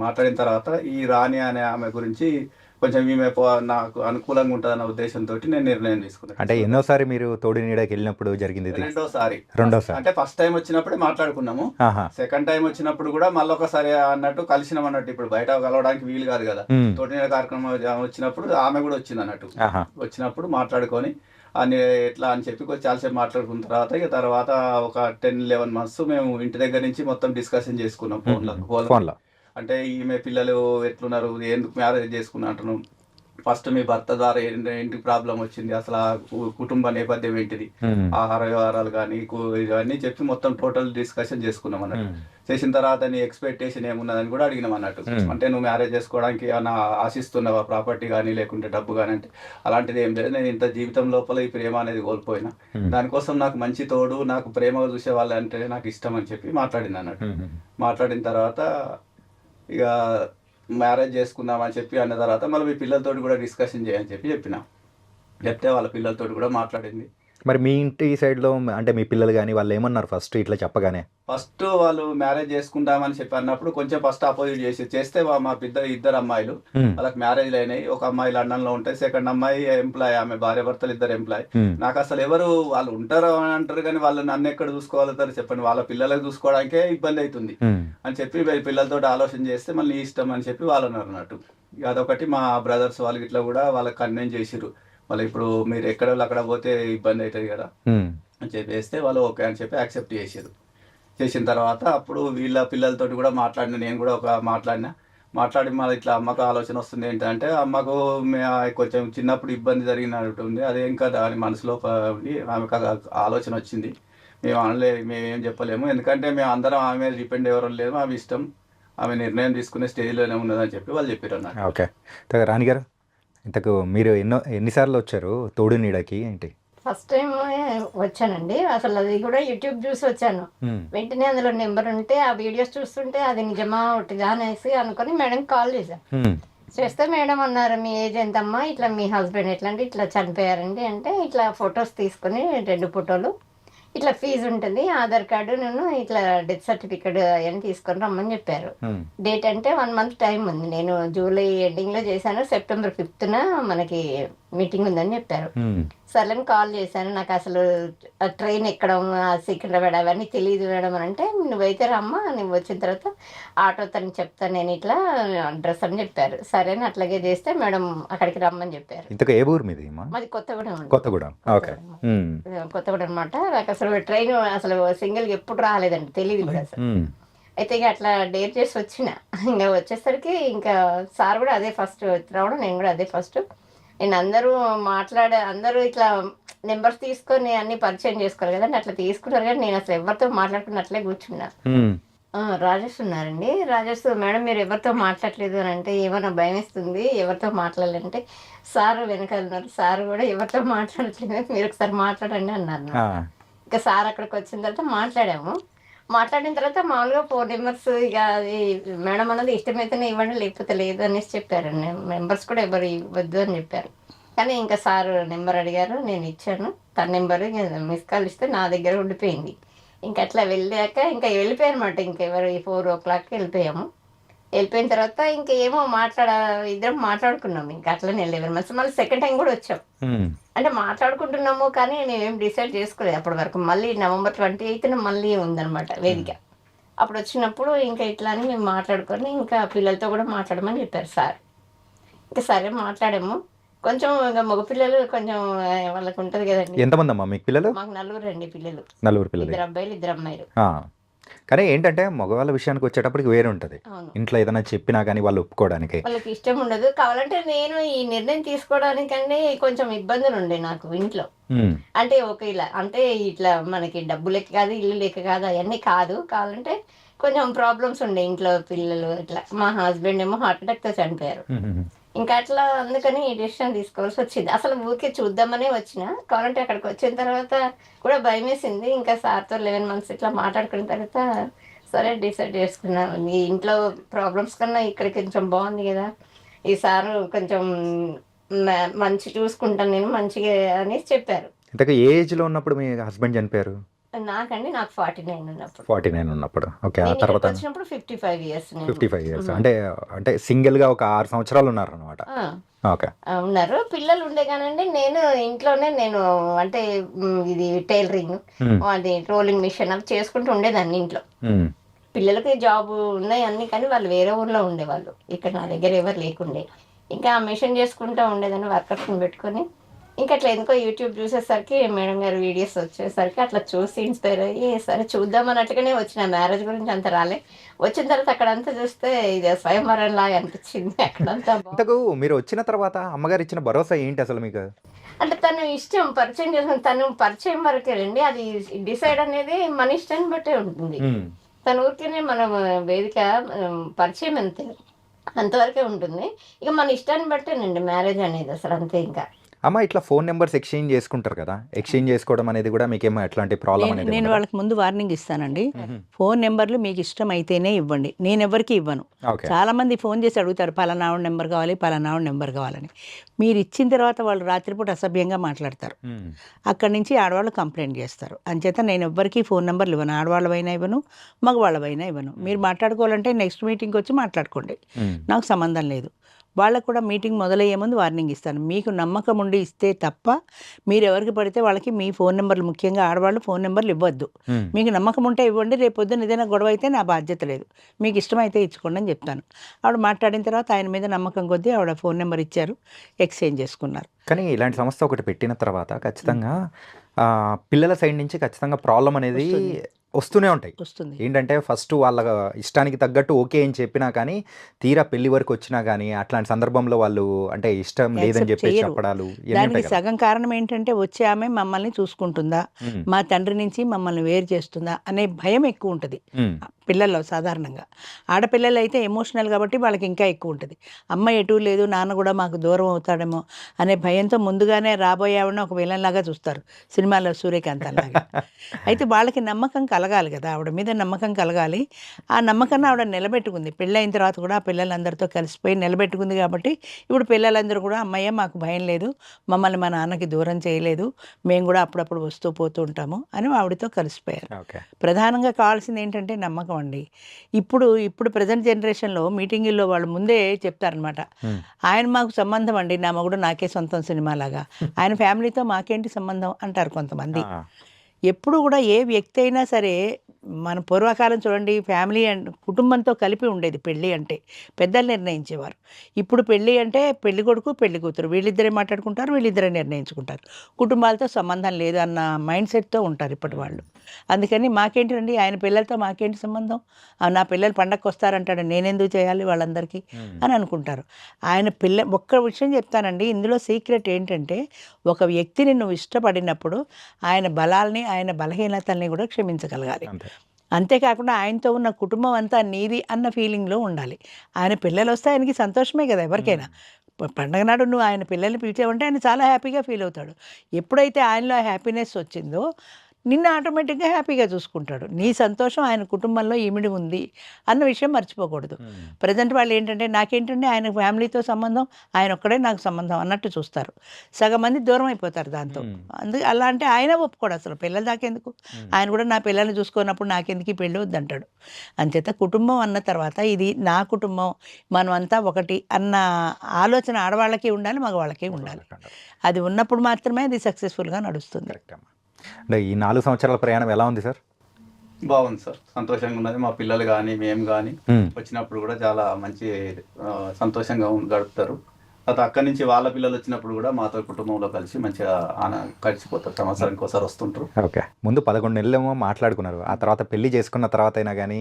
మాట్లాడిన తర్వాత ఈ రాణి అనే ఆమె గురించి కొంచెం ఈమె నాకు అనుకూలంగా ఉంటుందన్న ఉద్దేశంతో నేను నిర్ణయం తీసుకున్నాను. అంటే ఎన్నోసారి మీరు తోడు నీడకి వెళ్ళినప్పుడు జరిగింది? రెండోసారి. అంటే ఫస్ట్ టైం వచ్చినప్పుడే మాట్లాడుకున్నాము. సెకండ్ టైం వచ్చినప్పుడు కూడా మళ్ళీ ఒకసారి అన్నట్టు కలిసినాం అన్నట్టు. ఇప్పుడు బయట కలవడానికి వీలు కాదు కదా. తోడు నీడ కార్యక్రమం వచ్చినప్పుడు ఆమె కూడా వచ్చింది అన్నట్టు. వచ్చినప్పుడు మాట్లాడుకొని అని ఎట్లా అని చెప్పి కొంచెం చాలాసేపు మాట్లాడుకున్న తర్వాత ఒక 10-11 months మేము ఇంటి దగ్గర నుంచి మొత్తం డిస్కషన్ చేసుకున్నాం ఫోన్లో. అంటే ఈమె పిల్లలు ఎట్లున్నారు, ఎందుకు మ్యారేజ్ చేసుకున్నా అంటున్నాం, ఫస్ట్ మీ భర్త ద్వారా ఏంటి ప్రాబ్లం వచ్చింది, అసలు ఆ కుటుంబ నేపథ్యం ఏంటిది, ఆహార వ్యవహారాలు కానీ ఇవన్నీ చెప్పి మొత్తం టోటల్ డిస్కషన్ చేసుకున్నాం అన్నట్టు. చేసిన తర్వాత నీ ఎక్స్పెక్టేషన్ ఏమున్నదని కూడా అడిగినాం అన్నట్టు. అంటే నువ్వు మ్యారేజ్ చేసుకోవడానికి ఏమైనా ఆశిస్తున్నావా, ప్రాపర్టీ కానీ లేకుంటే డబ్బు కానీ అంటే అలాంటిది ఏం లేదు, నేను ఇంత జీవితం లోపల ఈ ప్రేమ అనేది కోల్పోయినా, దానికోసం నాకు మంచి తోడు, నాకు ప్రేమగా చూసే వాళ్ళు అంటే నాకు ఇష్టం అని చెప్పి మాట్లాడింది అన్నట్టు. మాట్లాడిన తర్వాత ఇక మ్యారేజ్ చేసుకుందామని చెప్పి అన్న తర్వాత మళ్ళీ మీ పిల్లలతోటి కూడా డిస్కషన్ చేయని చెప్తే వాళ్ళ పిల్లలతోటి కూడా మాట్లాడింది. మరి మీ ఇంటి సైడ్లో అంటే మీ పిల్లలు కానీ వాళ్ళు ఏమన్నారు ఫస్ట్ ఇట్లా చెప్పగానే? ఫస్ట్ వాళ్ళు మ్యారేజ్ చేసుకుంటామని చెప్పి అన్నప్పుడు కొంచెం ఫస్ట్ అపోజిట్ చేస్తే మా ఇద్దరు అమ్మాయిలు వాళ్ళకి మ్యారేజ్లు అయినాయి. ఒక అమ్మాయి లండన్ లో ఉంటాయి, సెకండ్ అమ్మాయి ఎంప్లాయ్, ఆమె భార్య భర్తలు ఇద్దరు ఎంప్లాయ్. నాకు అసలు ఎవరు వాళ్ళు ఉంటారు అని అంటారు కానీ వాళ్ళు నన్ను ఎక్కడ చూసుకోగలుగుతారు చెప్పండి, వాళ్ళ పిల్లలకు చూసుకోవడానికే ఇబ్బంది అవుతుంది అని చెప్పి పిల్లలతో ఆలోచన చేస్తే మళ్ళీ ఇష్టం అని చెప్పి వాళ్ళు అన్నారు అన్నట్టు. ఇక అదొకటి మా బ్రదర్స్ వాళ్ళకి ఇట్లా కూడా వాళ్ళకి కన్వెన్స్ చేసిర్రు. వాళ్ళు ఇప్పుడు మీరు ఎక్కడ వాళ్ళు అక్కడ పోతే ఇబ్బంది అవుతుంది కదా అని చెప్పేస్తే వాళ్ళు ఓకే అని చెప్పి యాక్సెప్ట్ చేసారు. చేసిన తర్వాత అప్పుడు వీళ్ళ పిల్లలతోటి కూడా మాట్లాడిన, నేను కూడా మాట్లాడి మాది ఇట్లా అమ్మకు ఆలోచన వస్తుంది ఏంటంటే, అమ్మకు కొంచెం చిన్నప్పుడు ఇబ్బంది జరిగినట్టుంది, అదేం కదా అని మనసులో ఉండి ఆమెకు ఆలోచన వచ్చింది. మేమేం చెప్పలేము, ఎందుకంటే మేము అందరం ఆమె మీద డిపెండ్ ఎవరు లేము, ఆమె ఇష్టం, ఆమె నిర్ణయం తీసుకునే స్టేజ్లోనే ఉన్నదని చెప్పి వాళ్ళు చెప్పారు అన్నమాట. ఓకే. రాణి గారు, ఇంతకు మీరు ఎన్నిసార్లు వచ్చారు తోడు నీడకి ఏంటి? ఫస్ట్ టైం వచ్చానండి. అసలు అది కూడా యూట్యూబ్ చూసి వచ్చాను. వెంటనే అందులో నెంబర్ ఉంటే ఆ వీడియోస్ చూస్తుంటే అది నిజమా ఒకటిదా అనేసి అనుకుని మేడం కాల్ చేశాను. చేస్తే మేడం అన్నారు, మీ ఏజ్ ఎంతమ్మా, ఇట్లా మీ హస్బెండ్ ఎట్లా అంటే ఇట్లా చనిపోయారండి అంటే, ఇట్లా ఫొటోస్ తీసుకుని 2 ఫోటోలు, ఇట్లా ఫీజు ఉంటుంది, ఆధార్ కార్డు, నేను ఇట్లా డెత్ సర్టిఫికేట్ అవన్నీ తీసుకొని రమ్మని చెప్పారు. డేట్ అంటే 1 మంత్ టైం ఉంది. నేను జూలై ఎండింగ్ లో చేశాను, సెప్టెంబర్ 5th మనకి మీటింగ్ ఉందని చెప్పారు. సర్లేని కాల్ చేశాను. నాకు అసలు ట్రైన్ ఎక్కడం, సికింద్రాబాద్ అవన్నీ తెలియదు మేడం అని అంటే, నువ్వైతే రమ్మా, నువ్వు వచ్చిన తర్వాత ఆటో తనకి చెప్తాను నేను ఇట్లా అడ్రస్ అని చెప్పారు. సరే అని అట్లాగే చేస్తే మేడం అక్కడికి రమ్మని చెప్పారు. ఇంతకు ఏ ఊరు మీది? మాది కొత్తగూడెం. కొత్తగూడెం. ఓకే. కొత్తగూడెం అనమాట. నాకు అసలు ట్రైన్ అసలు సింగిల్గా ఎప్పుడు రాలేదండి, తెలియదు కూడా అసలు. అయితే ఇక అట్లా డేర్ చేసి వచ్చిన. ఇంకా వచ్చేసరికి ఇంకా సార్ కూడా అదే ఫస్ట్ రావడం, నేను కూడా అదే ఫస్ట్. నేను అందరూ ఇట్లా నెంబర్స్ తీసుకొని అన్ని పరిచయం చేసుకోరు కదండి, అట్లా తీసుకున్నారు. కానీ నేను అసలు ఎవరితో మాట్లాడుకున్నట్లే కూర్చున్నా. రాజేష్ ఉన్నారండి. రాజేష్, మేడం మీరు ఎవరితో మాట్లాడలేదు అని అంటే, ఏమన్నా భయం వేస్తుంది, ఎవరితో మాట్లాడాలంటే, సార్ వెనకాల ఉన్నారు, సార్ కూడా ఎవరితో మాట్లాడట్లేదు, మీరు ఒకసారి మాట్లాడండి అన్నారు. ఇంకా సార్ అక్కడికి వచ్చిన తర్వాత మాట్లాడిన తర్వాత మామూలుగా 4 నెంబర్స్, ఇక అది మేడం అన్నది ఇష్టమైతేనే ఇవ్వండి లేకపోతే లేదు అనేసి చెప్పారండి. నెంబర్స్ కూడా ఎవరు ఇవ్వద్దు అని చెప్పారు. కానీ ఇంకా సార్ నెంబర్ అడిగారు, నేను ఇచ్చాను. తన నెంబర్ మిస్ కాల్ ఇస్తే నా దగ్గర ఉండిపోయింది. ఇంకా అట్లా వెళ్ళాక ఇంకా వెళ్ళిపోయాను అనమాట. ఇంకా 4 o'clock వెళ్ళిపోయాము. వెళ్ళిపోయిన తర్వాత ఇంకా ఏమో ఇద్దరం మాట్లాడుకున్నాము. ఇంకా అట్లనే 11 months మళ్ళీ సెకండ్ టైం కూడా వచ్చాం. అంటే మాట్లాడుకుంటున్నాము కానీ మేమేం డిసైడ్ చేసుకోలేదు అప్పటి వరకు. మళ్ళీ November 28th మళ్ళీ ఉందన్నమాట వేదిక. అప్పుడు వచ్చినప్పుడు ఇంకా ఇట్లా అని మేము మాట్లాడుకొని ఇంకా పిల్లలతో కూడా మాట్లాడమని చెప్పారు సార్. ఇంకా సరే మాట్లాడాము. కొంచెం ఇంకా మగపిల్లలు కొంచెం వాళ్ళకి ఉంటుంది కదండి. ఎంతమంది అమ్మా మీకు పిల్లలు? మాకు 4 అండి పిల్లలు. 4 పిల్లలు, 2 అబ్బాయిలు 2 అమ్మాయిలు. కానీ ఏంటంటే మగవాళ్ళ విషయానికి వచ్చేటప్పటికి వేరే ఉంటుంది. ఇంట్లో ఏదైనా చెప్పినా కానీ వాళ్ళు ఒప్పుకోవడానికి వాళ్ళకి ఇష్టం ఉండదు. కావాలంటే నేను ఈ నిర్ణయం తీసుకోవడానికంటే కొంచెం ఇబ్బందులు ఉండే నాకు ఇంట్లో. అంటే ఇలా అంటే ఇట్లా మనకి డబ్బు లెక్క కాదు, ఇల్లు లెక్క కాదు, అవన్నీ కాదు. కావాలంటే కొంచెం ప్రాబ్లమ్స్ ఉండే ఇంట్లో, పిల్లలు ఇట్లా. మా హస్బెండ్ ఏమో హార్ట్ అటాక్తో చనిపోయారు. ఇంకా అట్లా అందుకని ఈ డెసిషన్ తీసుకోవాల్సి వచ్చింది. అసలు ఊరికే చూద్దామనే వచ్చిన. కావాలంటే అక్కడికి వచ్చిన తర్వాత కూడా భయం వేసింది. ఇంకా సార్తో 11 months ఇట్లా మాట్లాడుకున్న తర్వాత సరే డిసైడ్ చేసుకున్నాను. ఈ ఇంట్లో ప్రాబ్లమ్స్ కన్నా ఇక్కడ కొంచెం బాగుంది కదా, ఈ సారు కొంచెం మంచి చూసుకుంటాను నేను మంచిగా అనేసి చెప్పారు. ఇంతగా ఏ ఏజ్లో ఉన్నప్పుడు మీ హస్బెండ్ చనిపోయారు? నాకు 49 ఉన్నప్పుడు. 49 ఉన్నప్పుడు. ఓకే. ఆ తర్వాత వచ్చినప్పుడు 55 years. 55 years అంటే సింగిల్ గా ఒక 6 సంవత్సరాలు ఉన్నారు అన్నమాట. ఓకే. ఉన్నారు. పిల్లలు ఉండే కానండి. నేను ఇంట్లోనే అంటే ఇది టైలరింగ్, అది రోలింగ్ మిషన్ అవి చేసుకుంటూ ఉండేదాన్ని ఇంట్లో. పిల్లలకి జాబ్ ఉన్నాయి అన్ని, కానీ వాళ్ళు వేరే ఊర్లో ఉండేవాళ్ళు. ఇక్కడ నా దగ్గర ఎవరు లేకుండే. ఇంకా ఆ మిషన్ చేసుకుంటూ ఉండేదాన్ని, వర్కర్స్ని పెట్టుకొని. ఇంకా అట్లా ఎందుకో యూట్యూబ్ చూసేసరికి మేడం గారు వీడియోస్ వచ్చేసరికి అట్లా చూసి ఇన్స్పైర్ అయ్యి సరే చూద్దాం అన్నట్టుగానే వచ్చిన. మ్యారేజ్ గురించి అంత రాలే. వచ్చిన తర్వాత అక్కడంతా చూస్తే ఇది స్వయంవరం లాగా అనిపించింది అక్కడంతా. ఇంతకు మీరు వచ్చిన తర్వాత అమ్మగారు ఇచ్చిన భరోసా ఏంటి అసలు మీకు? అంటే తను ఇష్టం పరిచయం చేసుకుని, తను పరిచయం వరకే రండి, అది డిసైడ్ అనేది మన ఇష్టాన్ని బట్టే ఉంటుంది. తన ఊరికేనే మనం వేదిక పరిచయం అంతవరకే ఉంటుంది. ఇక మన ఇష్టాన్ని బట్టేనండి మ్యారేజ్ అనేది అసలు, అంతే. ఇంకా అమ్మ ఇట్లా ఫోన్ నెంబర్స్ ఎక్స్చేంజ్ చేసుకుంటారు కదా, ఎక్స్చేంజ్ చేసుకోవడం అనేది కూడా మీకేమో ఎట్లాంటి ప్రాబ్లం అనేది? నేను వాళ్ళకి ముందు వార్నింగ్ ఇస్తానండి. ఫోన్ నెంబర్లు మీకు ఇష్టం అయితేనే ఇవ్వండి, నేను ఎవరికి ఇవ్వను. చాలా మంది ఫోన్ చేసి అడుగుతారు పలానా నెంబర్ కావాలి, పలానా నెంబర్ కావాలని. మీరు ఇచ్చిన తర్వాత వాళ్ళు రాత్రిపూట అసభ్యంగా మాట్లాడతారు. అక్కడి నుంచి ఆడవాళ్ళు కంప్లైంట్ చేస్తారు. అంచేత నేను ఎవ్వరికి ఫోన్ నెంబర్లు ఇవ్వను. ఆడవాళ్ళవైనా ఇవ్వను, మగవాళ్ళవైనా ఇవ్వను. మీరు మాట్లాడుకోవాలంటే నెక్స్ట్ మీటింగ్కి వచ్చి మాట్లాడుకోండి, నాకు సంబంధం లేదు. వాళ్ళకు కూడా మీటింగ్ మొదలయ్యే ముందు వార్నింగ్ ఇస్తాను. మీకు నమ్మకం ఉండి ఇస్తే తప్ప మీరు ఎవరికి పడితే వాళ్ళకి మీ ఫోన్ నెంబర్లు, ముఖ్యంగా ఆడవాళ్ళు ఫోన్ నెంబర్లు ఇవ్వద్దు. మీకు నమ్మకం ఉంటే ఇవ్వండి, రేపు పొద్దున్న ఏదైనా గొడవ అయితే నా బాధ్యత లేదు, మీకు ఇష్టమైతే ఇచ్చుకోండి అని చెప్తాను. ఆవిడ మాట్లాడిన తర్వాత ఆయన మీద నమ్మకం కొద్దీ ఆవిడ ఫోన్ నెంబర్ ఇచ్చారు, ఎక్స్చేంజ్ చేసుకున్నారు. కానీ ఇలాంటి సంస్థ ఒకటి పెట్టిన తర్వాత ఖచ్చితంగా పిల్లల సైడ్ నుంచి ఖచ్చితంగా ప్రాబ్లం అనేది వస్తూనే ఉంటాయి. వస్తుంది. ఏంటంటే ఫస్ట్ వాళ్ళ ఇష్టానికి తగ్గట్టు ఓకే అని చెప్పినా కానీ తీరా పెళ్లి వరకు వచ్చినా కానీ అట్లాంటి సందర్భంలో వాళ్ళు అంటే ఇష్టం లేదని Accept చెప్పేసి చేయరు. చెప్పడాలు ఇవన్నీ దానికి ఉంటాయి కదా. సగం కారణం ఏంటంటే వచ్చే ఆమె మమ్మల్ని చూసుకుంటుందా, ఉమ్, మా తండ్రి నుంచి మమ్మల్ని వేరు చేస్తుందా అనే భయం ఎక్కువ ఉంటుంది ఉమ్, పిల్లల్లో. సాధారణంగా ఆడపిల్లలు అయితే ఎమోషనల్ కాబట్టి వాళ్ళకి ఇంకా ఎక్కువ ఉంటుంది. అమ్మ ఎటు లేదు, నాన్న కూడా మాకు దూరం అవుతాడేమో అనే భయంతో ముందుగానే రాబోయే ఆవిడని ఒక విలన్ లాగా చూస్తారు సినిమాలో సూర్యకాంత్ లాగా. అయితే వాళ్ళకి నమ్మకం కలగాలి కదా, ఆవిడ మీద నమ్మకం కలగాలి. ఆ నమ్మకాన్ని ఆవిడ నిలబెట్టుకుంది. పెళ్ళైన తర్వాత కూడా ఆ పిల్లలందరితో కలిసిపోయి నిలబెట్టుకుంది కాబట్టి ఇప్పుడు పిల్లలందరూ కూడా అమ్మయ్య మాకు భయం లేదు, మమ్మల్ని మా నాన్నకి దూరం చేయలేదు, మేము కూడా అప్పుడప్పుడు వస్తూ పోతూ ఉంటాము అని ఆవిడతో కలిసిపోయారు. ఓకే. ప్రధానంగా కావాల్సింది ఏంటంటే నమ్మకం అండి. ఇప్పుడు ప్రజెంట్ జనరేషన్లో మీటింగుల్లో వాళ్ళు ముందే చెప్తారనమాట, ఉమ్, ఆయన మాకు సంబంధం అండి, నా మగుడు నాకే సొంతం సినిమాలాగా, ఆయన ఫ్యామిలీతో మాకేంటి సంబంధం అంటారు కొంతమంది. ఆ, ఎప్పుడు కూడా ఏ వ్యక్తి అయినా సరే, మన పూర్వకాలం చూడండి, ఫ్యామిలీ అండ్ కుటుంబంతో కలిపి ఉండేది పెళ్ళి అంటే, పెద్దలు నిర్ణయించేవారు. ఇప్పుడు పెళ్ళి అంటే పెళ్లి కొడుకు పెళ్లి కూతురు వీళ్ళిద్దరే మాట్లాడుకుంటారు, వీళ్ళిద్దరే నిర్ణయించుకుంటారు, కుటుంబాలతో సంబంధం లేదు అన్న మైండ్ సెట్తో ఉంటారు ఇప్పటి వాళ్ళు. అందుకని మాకేంటండి ఆయన పిల్లలతో మాకేంటి సంబంధం, నా పిల్లలు పండగకి వస్తారంటాడు, నేనెందుకు చేయాలి వాళ్ళందరికీ ఉమ్, అని అనుకుంటారు. ఒక్క విషయం చెప్తానండి, ఇందులో సీక్రెట్ ఏంటంటే, ఒక వ్యక్తిని నువ్వు ఇష్టపడినప్పుడు ఆయన బలాల్ని ఆయన బలహీనతల్ని కూడా క్షమించగలగాలి. అంతే. అంతేకాకుండా ఆయనతో ఉన్న కుటుంబం అంతా నీది అన్న ఫీలింగ్లో ఉండాలి. ఆయన పిల్లలు వస్తే ఆయనకి సంతోషమే కదా ఎవరికైనా. పండగ నాడు నువ్వు ఆయన పిల్లల్ని పిలిచావంటే ఆయన చాలా హ్యాపీగా ఫీల్ అవుతాడు. ఎప్పుడైతే ఆయనలో హ్యాపీనెస్ వచ్చిందో నిన్ను ఆటోమేటిక్గా హ్యాపీగా చూసుకుంటాడు. నీ సంతోషం ఆయన కుటుంబంలో ఇమిడి ఉంది అన్న విషయం మర్చిపోకూడదు. ఉమ్, ప్రజెంట్ వాళ్ళు ఏంటంటే, నాకేంటంటే ఆయన ఫ్యామిలీతో సంబంధం, ఆయన ఒక్కడే నాకు సంబంధం అన్నట్టు చూస్తారు. సగం మంది దూరం అయిపోతారు దాంతో. అందుకే అలా అంటే ఆయన ఒప్పుకోడు అసలు, పిల్లల దాకెందుకు, ఆయన కూడా నా పిల్లల్ని చూసుకున్నప్పుడు నాకెందుకు ఈ పెళ్ళి వద్దంటాడు. అంచేత కుటుంబం అన్న తర్వాత ఇది నా కుటుంబం, మనం అంతా ఒకటి అన్న ఆలోచన ఆడవాళ్ళకి ఉండాలి, మగవాళ్ళకి ఉండాలి. అది ఉన్నప్పుడు మాత్రమే అది సక్సెస్ఫుల్గా నడుస్తుంది. కరెక్ట్ అమ్మా. అంటే ఈ 4 సంవత్సరాల ప్రయాణం ఎలా ఉంది సార్? బాగుంది సార్, సంతోషంగా ఉన్నది. మా పిల్లలు కానీ మేము కానీ ఉమ్, వచ్చినప్పుడు కూడా చాలా మంచి సంతోషంగా గడుపుతారు. తర్వాత అక్కడి నుంచి వాళ్ళ పిల్లలు వచ్చినప్పుడు కూడా మాతో కుటుంబంలో కలిసి మంచిగా కలిసిపోతారు. సంవత్సరానికి ఒకసారి వస్తుంటారు. ఓకే. ముందు 11 నెలలేమో మాట్లాడుకున్నారు, ఆ తర్వాత పెళ్లి చేసుకున్న తర్వాత అయినా కానీ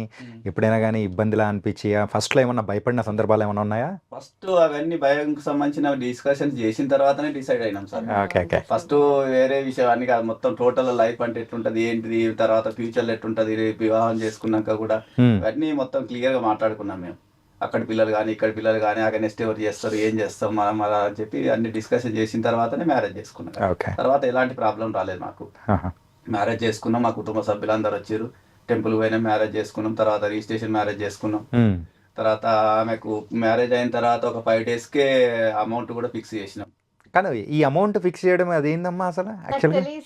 ఎప్పుడైనా కానీ ఇబ్బందిలా అనిపించి ఫస్ట్లో ఏమన్నా భయపడిన సందర్భాలు ఏమైనా ఉన్నాయా? ఫస్ట్ అవన్నీ భయంకి సంబంధించిన డిస్కషన్ చేసిన తర్వాతనే డిసైడ్ అయినాం సార్. ఓకే. ఓకే. ఫస్ట్ వేరే విషయం అన్ని కాదు, మొత్తం టోటల్ లైఫ్ అంటే ఎట్లుంటది ఏంటిది, తర్వాత ఫ్యూచర్లో ఎట్లుంటది, రేపు వివాహం చేసుకున్నాక కూడా ఉమ్, ఇవన్నీ మొత్తం క్లియర్గా మాట్లాడుకున్నాం మేము. అక్కడ పిల్లలు కానీ ఇక్కడ పిల్లలు కానీ అక్కడ నెక్స్ట్ ఎవరు చేస్తారు, ఏం చేస్తాం మనం అలా అని చెప్పి అన్ని డిస్కషన్ చేసిన తర్వాతనే మ్యారేజ్ చేసుకున్నాం. ఓకే. తర్వాత ఎలాంటి ప్రాబ్లం రాలేదు మాకు. ఆహా. మ్యారేజ్ చేసుకున్నాం, మా కుటుంబ సభ్యులందరూ వచ్చారు, టెంపుల్ పోయినా మ్యారేజ్ చేసుకున్నాం, తర్వాత రిజిస్ట్రేషన్ మ్యారేజ్ చేసుకున్నాం. ఉమ్, తర్వాత ఆమెకు మ్యారేజ్ అయిన తర్వాత ఒక 5 daysకే అమౌంట్ కూడా ఫిక్స్ చేసినాం. కానీ ఈ అమౌంట్ ఫిక్స్ చేయడం అదేందమ్మా అసలు నాకు యాక్చువల్గా? తెలియదు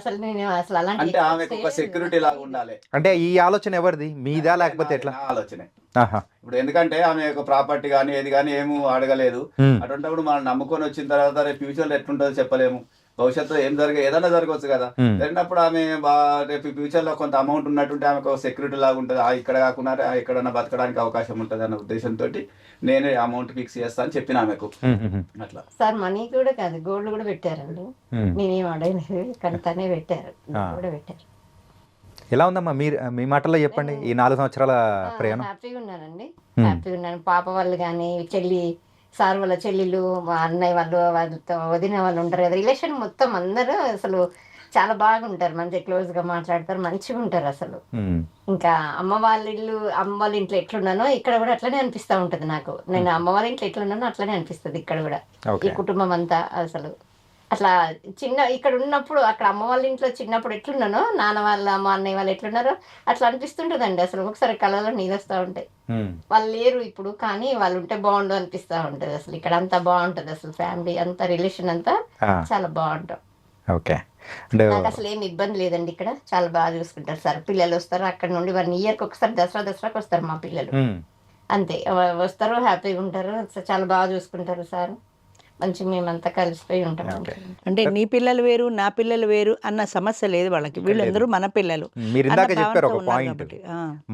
సార్, నేను అసలు అలాంటి అంటే ఆమెకు ఒక సెక్యూరిటీ లాగా ఉండాలి. అంటే ఈ ఆలోచన ఎవరిది, మీదా లేకపోతే ఎట్లా? నా ఆలోచనే. ఆహా. ఇప్పుడు ఎందుకంటే ఆమె యొక్క ప్రాపర్టీ కానీ ఏది కానీ ఏమీ అడగలేదు. ఉమ్, అటువంటిప్పుడు మనం నమ్ముకొని వచ్చిన తర్వాత రేపు ఫ్యూచర్లో ఎట్లుంటుందో చెప్పలేము. భవిష్యత్తులో ఏదైనా జరగవచ్చు కదా. ఉమ్, జరిగినప్పుడు ఆమె రేపు ఫ్యూచర్లో కొంత అమౌంట్ ఉన్నట్టుంటే ఆమెకు ఒక సెక్యూరిటీ లాగా ఉంటుంది. ఇక్కడ కాకుండా ఎక్కడన్నా బతకడానికి అవకాశం ఉంటుంది అన్న ఉద్దేశంతో నేనే అమౌంట్ ఫిక్స్ చేస్తా అని చెప్పిన ఆమెకు. ఉమ్, ఉమ్, అట్లా సార్ మనీ కూడా కాదు, గోల్డ్ కూడా పెట్టారండి. ఉమ్. నేనేం అడగలేదు, కానీ తనే పెట్టారు, gold కూడా పెట్టారు. ఎలా ఉందమ్మా మీరు మీ మాటల్లో చెప్పండి ఈ 4 సంవత్సరాల ప్రయాణం? హ్యాపీగా ఉన్నానండి, హ్యాపీగా ఉన్నాను. పాప వాళ్ళు కానీ సార్ వాళ్ళ చెల్లెలు, మా అన్నయ్య వాళ్ళు, వాళ్ళతో వదిన వాళ్ళు ఉంటారు కదా, రిలేషన్ మొత్తం అందరూ అసలు చాలా బాగుంటారు, మంచిగా క్లోజ్గా మాట్లాడతారు, మంచిగా ఉంటారు అసలు. ఉమ్, ఇంకా అమ్మ వాళ్ళ ఇంట్లో ఎట్లున్నానో ఇక్కడ కూడా అట్లనే అనిపిస్తూ ఉంటుంది నాకు. నేను అమ్మ వాళ్ళ ఇంట్లో ఎట్లున్నానో అట్లనే అనిపిస్తుంది ఇక్కడ కూడా. ఓకే. ఈ కుటుంబం అంతా అసలు అట్లా ఇక్కడ ఉన్నప్పుడు, అక్కడ అమ్మ వాళ్ళ ఇంట్లో చిన్నప్పుడు ఎట్లున్నానో, నాన్న వాళ్ళ అమ్మ అన్నయ్య వాళ్ళు ఎట్లున్నారో అట్లా అనిపిస్తుంటుందండి. అసలు ఒకసారి కళ్ళలో నీళ్ళు వస్తూ ఉంటాయి. ఉమ్, వాళ్ళు లేరు ఇప్పుడు, కానీ వాళ్ళు ఉంటే బాగుండు అనిపిస్తూ ఉంటుంది. అసలు ఇక్కడ అంతా బాగుంటుంది, అసలు ఫ్యామిలీ అంతా, రిలేషన్ అంతా ఆ, చాలా బాగుంటాం. ఓకే. అంటే నాకు అసలు ఏమి ఇబ్బంది లేదండి, ఇక్కడ చాలా బాగా చూసుకుంటారు సార్. పిల్లలు వస్తారు అక్కడ నుండి 1 yearకి ఒకసారి, దసరాకి వస్తారు మా పిల్లలు. ఉమ్, అంతే వస్తారు, హ్యాపీగా ఉంటారు, చాలా బాగా చూసుకుంటారు సార్. మంచిగా మేమంతా కలిసిపోయి ఉంటాం. అంటే నీ పిల్లలు వేరు నా పిల్లలు వేరు అన్న సమస్య లేదు వాళ్ళకి, వీళ్ళందరూ మన పిల్లలు మీరు అన్న ఇందాక చెప్పారు భావనతో ఒక ఉన్నారు పాయింట్, కాబట్టి.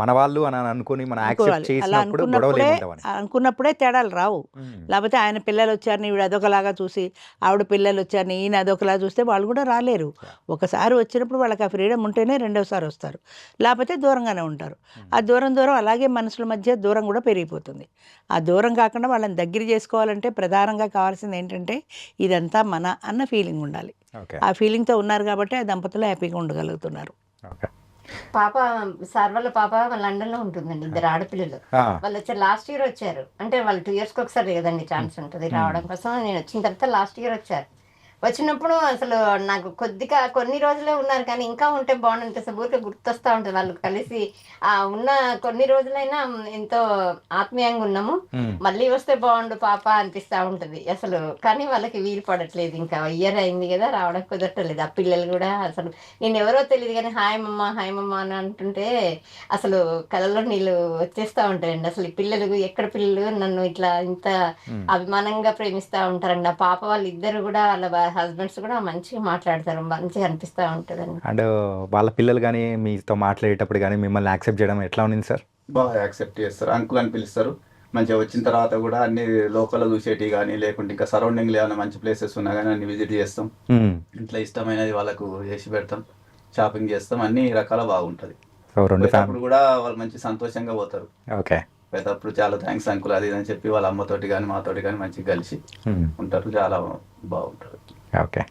మన వాళ్ళు అని అనుకుని మనం అనుకోవాలి. యాక్సెప్ట్ అలా చేసినప్పుడు గొడవలు ఏముండవని. అనుకున్నప్పుడే తేడాలు రావు. లేకపోతే ఆయన పిల్లలు వచ్చారని ఈవిడ అదొకలాగా చూసి, ఆవిడ పిల్లలు వచ్చారని ఈయన అదొకలా చూస్తే వాళ్ళు కూడా రాలేరు. ఒకసారి వచ్చినప్పుడు వాళ్ళకి ఆ ఫ్రీడమ్ ఉంటేనే రెండోసారి వస్తారు, లేకపోతే దూరంగానే ఉంటారు. ఆ దూరం అలాగే మనుషుల మధ్య దూరం కూడా పెరిగిపోతుంది. ఆ దూరం కాకుండా వాళ్ళని దగ్గర చేసుకోవాలంటే ప్రధానంగా కావాల్సింది ఏంటంటే ఇదంతా మన అన్న ఫీలింగ్ ఉండాలి. ఆ ఫీలింగ్తో ఉన్నారు కాబట్టి ఆ దంపతులు హ్యాపీగా ఉండగలుగుతున్నారు. పాప సార్ వాళ్ళ పాప లండన్ లో ఉంటుందండి, 2 ఆడపిల్లలు. వాళ్ళు వచ్చారు లాస్ట్ ఇయర్ వచ్చారు. అంటే వాళ్ళు 2 years ఒకసారి కదండి ఛాన్స్ ఉంటుంది రావడం కోసం. నేను వచ్చిన తర్వాత లాస్ట్ ఇయర్ వచ్చారు. వచ్చినప్పుడు అసలు నాకు కొద్దిగా కొన్ని రోజులే ఉన్నారు, కానీ ఇంకా ఉంటే బాగుంటుంది. ఊరికే గుర్తొస్తూ ఉంటుంది వాళ్ళు కలిసి. ఉన్న కొన్ని రోజులైనా ఎంతో ఆత్మీయంగా ఉన్నాము. మళ్ళీ వస్తే బాగుండు పాప అనిపిస్తూ ఉంటుంది అసలు. కానీ వాళ్ళకి వీలు పడట్లేదు, ఇంకా ఇయర్ అయింది కదా రావడం కుదరట్లేదు. ఆ పిల్లలు కూడా అసలు నేను ఎవరో తెలియదు కానీ హాయ్ మమ్మ అని అంటుంటే అసలు కళ్ళలో నీళ్ళు వచ్చేస్తూ ఉంటాయండి. అసలు ఈ పిల్లలు ఎక్కడ పిల్లలు నన్ను ఇట్లా ఇంత అభిమానంగా ప్రేమిస్తూ ఉంటారండి. ఆ పాప వాళ్ళు ఇద్దరు కూడా వాళ్ళ హస్బెండ్స్ కూడా మంచిగా మాట్లాడతారు, మంచిగా అనిపిస్తూ ఉంటుందండి. అండ్ వాళ్ళ పిల్లలు కానీ మీతో మాట్లాడేటప్పుడు కానీ మిమ్మల్ని యాక్సెప్ట్ చేయడం ఎట్లా ఉంది సార్? బాగా యాక్సెప్ట్ చేస్తారు, అంకుల్ అని పిలుస్తారు. మంచిగా వచ్చిన తర్వాత కూడా అన్ని లోకల్లో చూసేటి కానీ లేకుంటే ఇంకా సరౌండింగ్లో ఏమైనా మంచి ప్లేసెస్ ఉన్నా కానీ అన్ని విజిట్ చేస్తాం. ఇంట్లో ఇష్టమైనది వాళ్ళకు చేసి పెడతాం, షాపింగ్ చేస్తాం, అన్ని రకాల బాగుంటుంది. అప్పుడు కూడా వాళ్ళు మంచి సంతోషంగా పోతారు. ఓకే, పెద్దప్పుడు చాలా థ్యాంక్స్ అంకుల్ అది అని చెప్పి వాళ్ళ అమ్మతోటి కానీ మాతోటి కానీ మంచిగా కలిసి ఉంటారు, చాలా బాగుంటుంది. ఓకే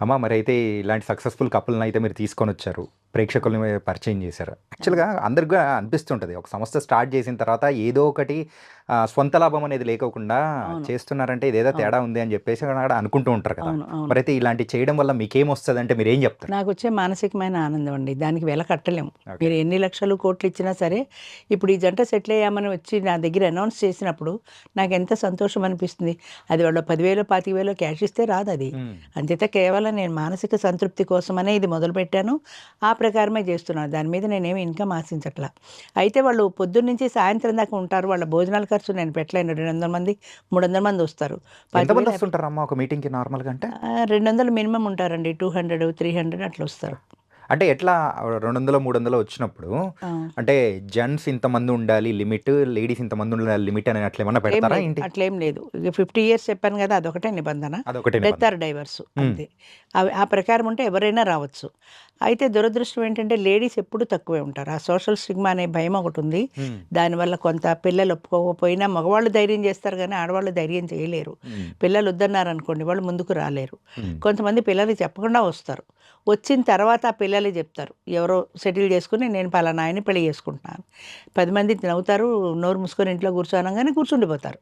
అమ్మ, మరి అయితే ఇలాంటి సక్సెస్ఫుల్ కపుల్ని అయితే మీరు తీసుకొని వచ్చారు, ప్రేక్షకుల్ని పరిచయం చేశారు. యాక్చువల్గా అందరికీ అనిపిస్తుంటుంది ఒక సంస్థ స్టార్ట్ చేసిన తర్వాత ఏదో ఒకటి స్వంత లాభం అనేది లేకోకుండా చేస్తున్నారంటే ఇదేదో తేడా ఉంది అని చెప్పేసి అక్కడ అనుకుంటూ ఉంటారు కదా. మరి అయితే ఇలాంటి చేయడం వల్ల మీకేం వస్తుంది అంటే మీరు ఏం చెప్తారు? నాకు వచ్చే మానసికమైన ఆనందం అండి, దానికి వెల కట్టలేము. మీరు ఎన్ని లక్షలు కోట్లు ఇచ్చినా సరే, ఇప్పుడు ఈ జంట సెటిల్ అయ్యామని వచ్చి నా దగ్గర అనౌన్స్ చేసినప్పుడు నాకు ఎంత సంతోషం అనిపిస్తుంది. అది వాళ్ళు 10,000 25,000 క్యాష్ ఇస్తే రాదు అది. అంతేత కేవలం నేను మానసిక సంతృప్తి కోసమనే ఇది మొదలుపెట్టాను, ఆ ప్రకారమే చేస్తున్నాను. దాని మీద నేనేమి ఇన్కమ్ ఆశించట్లా. అయితే వాళ్ళు పొద్దున్న నుంచి సాయంత్రం దాకా ఉంటారు, వాళ్ళ భోజనాల ఖర్చు నేను పెట్టలేను. 200 మంది 300 మంది వస్తారు. ఎంతమంది వస్తుంటారు అమ్మ ఒక మీటింగ్కి నార్మల్గా? అంటే 200 మినిమం ఉంటారండి, 200 300 అట్లా వస్తారు. అంటే ఎట్లా 200 300 వచ్చినప్పుడు అంటే జెంట్స్ ఇంతమంది ఉండాలి లిమిట్, లేడీస్ ఇంతమంది ఉండాలి లిమిట్ అని అట్లా ఏమన్నా పెడతారా ఏంటి? అట్లేం లేదు. 50 years చెప్పాను కదా, అదొకటే నిబంధన, డెత్ ఆర్ డైవర్స్ అంతే. ఆ ప్రకారం ఉంటే ఎవరైనా రావచ్చు. అయితే దురదృష్టం ఏంటంటే లేడీస్ ఎప్పుడు తక్కువే ఉంటారు. ఆ సోషల్ స్టిగ్మా అనే భయం ఒకటి ఉంది. దానివల్ల కొంత పిల్లలు ఒప్పుకోకపోయినా మగవాళ్ళు ధైర్యం చేస్తారు కానీ ఆడవాళ్ళు ధైర్యం చేయలేరు. పిల్లలు వద్దన్నారు అనుకోండి, వాళ్ళు ముందుకు రాలేరు. కొంతమంది పిల్లలు చెప్పకుండా వస్తారు, వచ్చిన తర్వాత ఆ పిల్లలే చెప్తారు ఎవరో సెటిల్ చేసుకుని నేను పలానా ఆయన్ని పెళ్లి చేసుకుంటున్నాను. 10 మంది నవ్వుతారు, నోరు మూసుకొని ఇంట్లో కూర్చోనగానే కూర్చుండిపోతారు.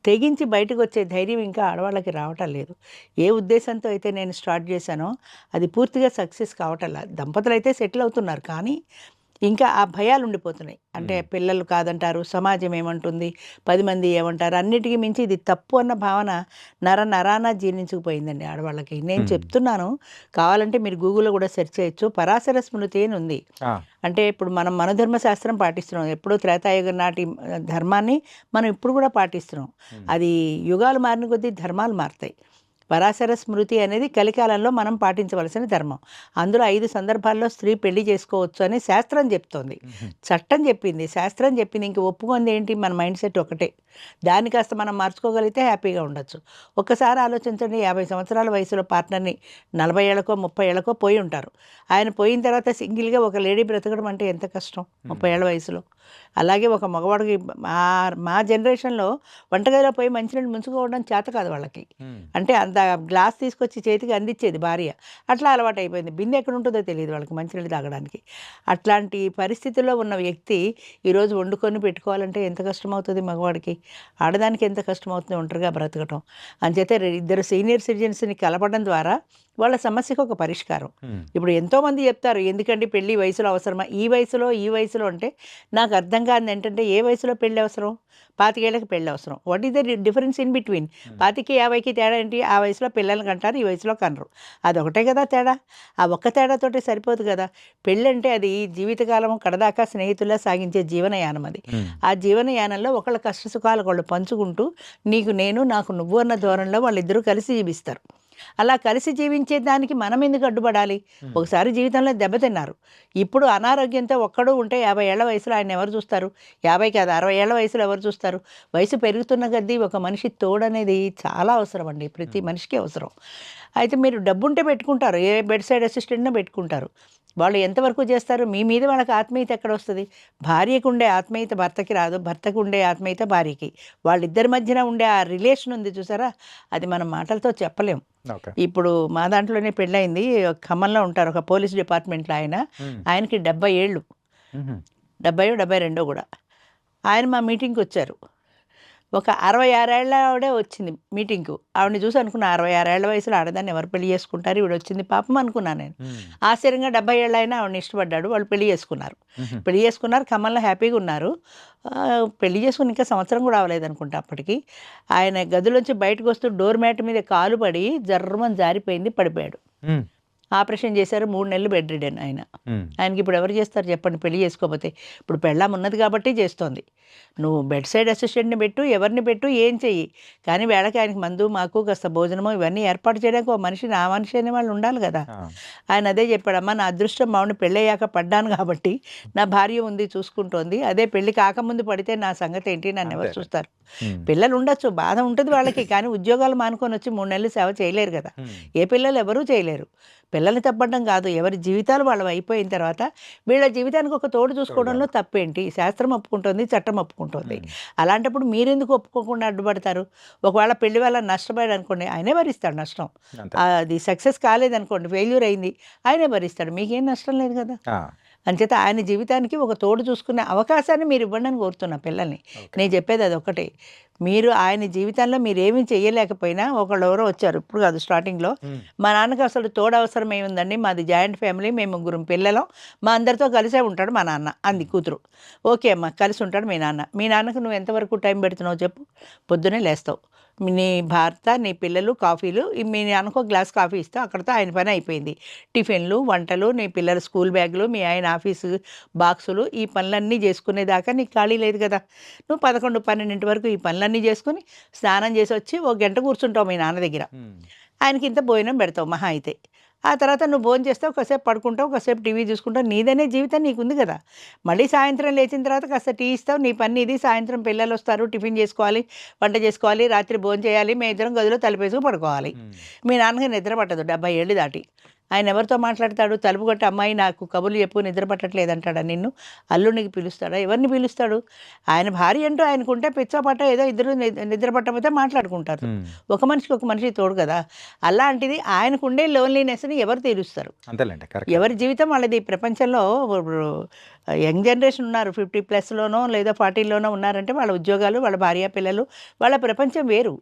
తెగించి బయటకు వచ్చే ధైర్యం ఇంకా ఆడవాళ్ళకి రావటం లేదు. ఏ ఉద్దేశంతో అయితే నేను స్టార్ట్ చేశానో అది పూర్తిగా సక్సెస్ కావటంలా. దంపతులు అయితే సెటిల్ అవుతున్నారు కానీ ఇంకా ఆ భయాలు ఉండిపోతున్నాయి. అంటే పిల్లలు కాదంటారు, సమాజం ఏమంటుంది, 10 మంది ఏమంటారు, అన్నిటికీ మించి ఇది తప్పు అన్న భావన నరాన జీర్ణించుకుపోయిందండి ఆడవాళ్ళకి. నేను చెప్తున్నాను, కావాలంటే మీరు గూగుల్లో కూడా సెర్చ్ చేయొచ్చు. పరాశర స్మృతి అని ఉంది. అంటే ఇప్పుడు మనం మనధర్మశాస్త్రం పాటిస్తున్నాం, ఎప్పుడో త్రేతాయుగం నాటి ధర్మాన్ని మనం ఇప్పుడు కూడా పాటిస్తున్నాం. అది యుగాలు మారిన కొద్దీ ధర్మాలు మారుతాయి. పరాశర స్మృతి అనేది కలికాలంలో మనం పాటించవలసిన ధర్మం. అందులో 5 సందర్భాల్లో స్త్రీ పెళ్లి చేసుకోవచ్చు అని శాస్త్రం చెప్తోంది. చట్టం చెప్పింది, శాస్త్రం చెప్పింది. ఇంక ఒప్పుకుంది ఏంటి, మన మైండ్ సెట్ ఒకటే. దాన్ని కాస్త మనం మార్చుకోగలిగితే హ్యాపీగా ఉండొచ్చు. ఒక్కసారి ఆలోచించండి, 50 సంవత్సరాల వయసులో పార్ట్నర్ని 40 ఏళ్ళకో 30 ఏళ్ళకో పోయి ఉంటారు. ఆయన పోయిన తర్వాత సింగిల్గా ఒక లేడీ బ్రతకడం అంటే ఎంత కష్టం 30 ఏళ్ళ వయసులో. అలాగే ఒక మగవాడికి మా జనరేషన్లో వంటగదిలో పోయి మంచినీళ్ళు ముంచుకోవడం చేత కాదు వాళ్ళకి. అంటే అంత గ్లాస్ తీసుకొచ్చి చేతికి అందించేది భార్య, అట్లా అలవాటు అయిపోయింది. బిందె ఎక్కడ ఉంటుందో తెలియదు వాళ్ళకి మంచినీళ్ళు తాగడానికి. అట్లాంటి పరిస్థితుల్లో ఉన్న వ్యక్తి ఈరోజు వండుకొని పెట్టుకోవాలంటే ఎంత కష్టమవుతుంది మగవాడికి, ఆడదానికి ఎంత కష్టమవుతుంది ఒంటరిగా బ్రతకటం. అంచేతే 2 సీనియర్ సిటిజన్స్ని కలపడం ద్వారా వాళ్ళ సమస్యకు ఒక పరిష్కారం. ఇప్పుడు ఎంతోమంది చెప్తారు ఎందుకంటే పెళ్ళి వయసులో అవసరమా, ఈ వయసులో అంటే నాకు అర్థం కాదు ఏంటంటే ఏ వయసులో పెళ్ళి అవసరం, 25 ఏళ్ళకి పెళ్ళి అవసరం. What is the difference in between 25కి 50కి తేడా ఏంటి? ఆ వయసులో పిల్లల్ని కంటారు, ఈ వయసులో కనరు. అదొకటే కదా తేడా. ఆ ఒక్క తేడాతోటే సరిపోదు కదా. పెళ్ళి అంటే అది జీవితకాలం కడదాకా స్నేహితుల్లా సాగించే జీవనయానం అది. ఆ జీవనయానంలో ఒకళ్ళ కష్టసుఖాలు ఒకళ్ళు పంచుకుంటూ నీకు నేను నాకు నువ్వు అన్న ధోరణిలో వాళ్ళిద్దరూ కలిసి జీవిస్తారు. అలా కలిసి జీవించే దానికి మనం ఎందుకు అడ్డుపడాలి? ఒకసారి జీవితంలో దెబ్బతిన్నారు, ఇప్పుడు అనారోగ్యంతో ఒక్కడు ఉంటే 50 ఏళ్ల వయసులో ఆయన ఎవరు చూస్తారు? 50 కాదు 60 ఏళ్ల వయసులో ఎవరు చూస్తారు? వయసు పెరుగుతున్న కొద్దీ ఒక మనిషి తోడనేది చాలా అవసరం అండి, ప్రతి మనిషికి అవసరం. అయితే మీరు డబ్బుంటే పెట్టుకుంటారు, ఏ బెడ్ సైడ్ అసిస్టెంట్నో పెట్టుకుంటారు. వాళ్ళు ఎంతవరకు చేస్తారు? మీ మీద వాళ్ళకి ఆత్మీయత ఎక్కడ వస్తుంది? భార్యకు ఉండే ఆత్మీయత భర్తకి రాదు, భర్తకు ఉండే ఆత్మీయత భార్యకి. వాళ్ళిద్దరి మధ్యన ఉండే ఆ రిలేషన్ ఉంది చూసారా, అది మనం మాటలతో చెప్పలేం. ఇప్పుడు మా దాంట్లోనే పెళ్ళయింది, ఖమ్మంలో ఉంటారు ఒక పోలీస్ డిపార్ట్మెంట్లో ఆయనకి 70 ఏళ్ళు, 72 కూడా. ఆయన మా మీటింగ్కి వచ్చారు. ఒక 66 ఏళ్ళ ఆవిడే వచ్చింది మీటింగ్కు. ఆవిడని చూసి అనుకున్నా 66 ఏళ్ల వయసులో ఆడదాన్ని ఎవరు పెళ్లి చేసుకుంటారు, ఈవిడ వచ్చింది పాపం అనుకున్నాను నేను. ఆశ్చర్యంగా 70 ఏళ్ళ అయినా ఆవిడని ఇష్టపడ్డాడు, వాళ్ళు పెళ్లి చేసుకున్నారు, ఖమ్మంలో హ్యాపీగా ఉన్నారు. పెళ్లి చేసుకుని ఇంకా సంవత్సరం కూడా అవ్వలేదు అనుకుంటా అప్పటికి. ఆయన గదిలోంచి బయటకు వస్తూ డోర్ మ్యాట్ మీద కాలు పడి జర్రమని జారిపోయింది, పడిపోయాడు. ఆపరేషన్ చేశారు, 3 నెలలు బెడ్ రిడెన్ ఆయన. ఆయనకి ఇప్పుడు ఎవరు చేస్తారు చెప్పండి పెళ్లి చేసుకోకపోతే? ఇప్పుడు పెళ్ళాం ఉన్నది కాబట్టి చేస్తోంది. నువ్వు బెడ్ సైడ్ అసిస్టెంట్ని పెట్టు, ఎవరిని పెట్టు, ఏం చెయ్యి, కానీ వేళకి ఆయనకి మందు మాకు కాస్త భోజనము ఇవన్నీ ఏర్పాటు చేయడానికి ఒక మనిషి, నా మనిషి అనే వాళ్ళు ఉండాలి కదా. ఆయన అదే చెప్పాడమ్మా, నా అదృష్టం మామూలు పెళ్ళయ్యాక పడ్డాను కాబట్టి నా భార్య ఉంది చూసుకుంటోంది, అదే పెళ్లి కాకముందు పడితే నా సంగతి ఏంటి, నన్ను ఎవరు చూస్తారు? పిల్లలు ఉండొచ్చు, బాధ ఉంటుంది వాళ్ళకి, కానీ ఉద్యోగాలు మానుకొని వచ్చి 3 నెలలు సేవ చేయలేరు కదా. ఏ పిల్లలు ఎవరూ చేయలేరు. పిల్లల్ని తప్పడం కాదు, ఎవరి జీవితాలు వాళ్ళు అయిపోయిన తర్వాత వీళ్ళ జీవితానికి ఒక తోడు చూసుకోవడంలో తప్పేంటి? శాస్త్రం ఒప్పుకుంటుంది, చట్టం ఒప్పుకుంటుంది. అలాంటప్పుడు మీరెందుకు ఒప్పుకోకుండా అడ్డుపడతారు? ఒకవేళ పెళ్లి వల్ల నష్టపోయాడు అనుకోండి, ఆయనే భరిస్తాడు నష్టం. అది సక్సెస్ కాలేదనుకోండి, ఫెయిల్యూర్ అయింది, ఆయనే భరిస్తాడు, మీకేం నష్టం లేదు కదా. అంచేత ఆయన జీవితానికి ఒక తోడు చూసుకునే అవకాశాన్ని మీరు ఇవ్వండి అని కోరుతున్నా పిల్లల్ని. నేను చెప్పేది అది ఒకటే, మీరు ఆయన జీవితంలో మీరు ఏమీ చేయలేకపోయినా ఒకళ్ళు ఎవరో వచ్చారు, ఇప్పుడు కాదు స్టార్టింగ్లో, మా నాన్నకి అసలు తోడు అవసరం ఏముందండి, మాది జాయింట్ ఫ్యామిలీ, మేము 3 పిల్లలం, మా అందరితో కలిసే ఉంటాడు మా నాన్న అంది కూతురు. ఓకే అమ్మ, కలిసి ఉంటాడు మీ నాన్నకు నువ్వు ఎంతవరకు టైం పెడుతున్నావు చెప్పు? పొద్దునే లేస్తావు, నీ భర్త నీ పిల్లలు కాఫీలు, మీ నాన్నకు గ్లాస్ కాఫీ ఇస్తావు, అక్కడితో ఆయన పని అయిపోయింది. టిఫిన్లు, వంటలు, నీ పిల్లల స్కూల్ బ్యాగులు, మీ ఆయన ఆఫీసు బాక్సులు, ఈ పనులన్నీ చేసుకునేదాకా నీకు ఖాళీ లేదు కదా. నువ్వు 11, 12 వరకు ఈ పనులన్నీ చేసుకుని స్నానం చేసి వచ్చి 1 గంట కూర్చుంటావు మీ నాన్న దగ్గర. ఆయనకి ఇంత భోజనం పెడతావు మహా అయితే. ఆ తర్వాత నువ్వు భోజనం చేస్తావు, కాసేపు పడుకుంటావు, కాసేపు టీవీ చూసుకుంటావు, నీదనే జీవితం నీకుంది కదా. మళ్ళీ సాయంత్రం లేచిన తర్వాత కాస్త టీ ఇస్తావు, నీ పని ఇది. సాయంత్రం పిల్లలు వస్తారు, టిఫిన్ చేసుకోవాలి, వంట చేసుకోవాలి, రాత్రి భోజనం చేయాలి, మేము ఇద్దరం గదిలో తలుపేసుకు పడుకోవాలి. మీ నాన్నకి నిద్ర పట్టదు 70 ఏళ్ళు దాటి. ఆయన ఎవరితో మాట్లాడతాడు? తలుపు కొట్టి అమ్మాయి నాకు కబుర్లు చెప్పు, నిద్ర పట్టట్లేదు అంటాడా నిన్ను? అల్లుడికి పిలుస్తాడా? ఎవరిని పిలుస్తాడు? ఆయన భార్య అంటూ ఆయనకుంటే పిచ్చపట్ట ఏదో ఇద్దరు నిద్ర పట్టకపోతే మాట్లాడుకుంటారు. ఒక మనిషికి ఒక మనిషి తోడు కదా. అలాంటిది ఆయనకుండే లోన్లీనెస్ని ఎవరు తీరుస్తారు? ఎవరి జీవితం వాళ్ళది. ప్రపంచంలో యంగ్ జనరేషన్ ఉన్నారు, 50+లోనో లేదా 40లోనో ఉన్నారంటే వాళ్ళ ఉద్యోగాలు, వాళ్ళ భార్య పిల్లలు, వాళ్ళ ప్రపంచం వేరు,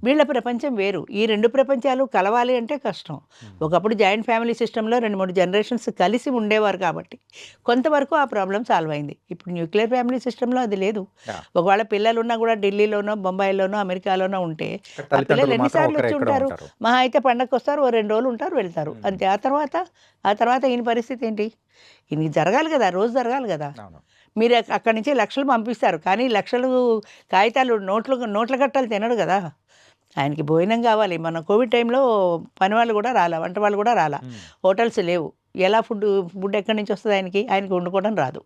వీళ్ళ ప్రపంచం వేరు. ఈ 2 ప్రపంచాలు కలవాలి అంటే కష్టం. ఒకప్పుడు జాయింట్ ఫ్యామిలీ సిస్టంలో 2-3 జనరేషన్స్ కలిసి ఉండేవారు కాబట్టి కొంతవరకు ఆ ప్రాబ్లం సాల్వ్ అయింది. ఇప్పుడు న్యూక్లియర్ ఫ్యామిలీ సిస్టంలో అది లేదు. ఒకవేళ పిల్లలు ఉన్నా కూడా ఢిల్లీలోనో, బొంబాయిలోనో, అమెరికాలోనో ఉంటే ఆ పిల్లలు ఎన్నిసార్లు వచ్చి ఉంటారు? మహా అయితే పండగకి వస్తారు, 2 రోజులు ఉంటారు, వెళ్తారు అంతే. ఆ తర్వాత ఈయన పరిస్థితి ఏంటి? ఈయనకి జరగాలి కదా, రోజు జరగాలి కదా. మీరు అక్కడి నుంచి లక్షలు పంపిస్తారు, కానీ లక్షలు కాగితాలు నోట్ల కట్టాలు తినడు కదా. ఆయనకి భోజనం కావాలి. మన కోవిడ్ టైంలో పని వాళ్ళు కూడా రాలా, వంట వాళ్ళు కూడా రాలా, హోటల్స్ లేవు. ఎలా ఫుడ్ ఎక్కడి నుంచి వస్తుంది ఆయనకి వండుకోవడం రాదు.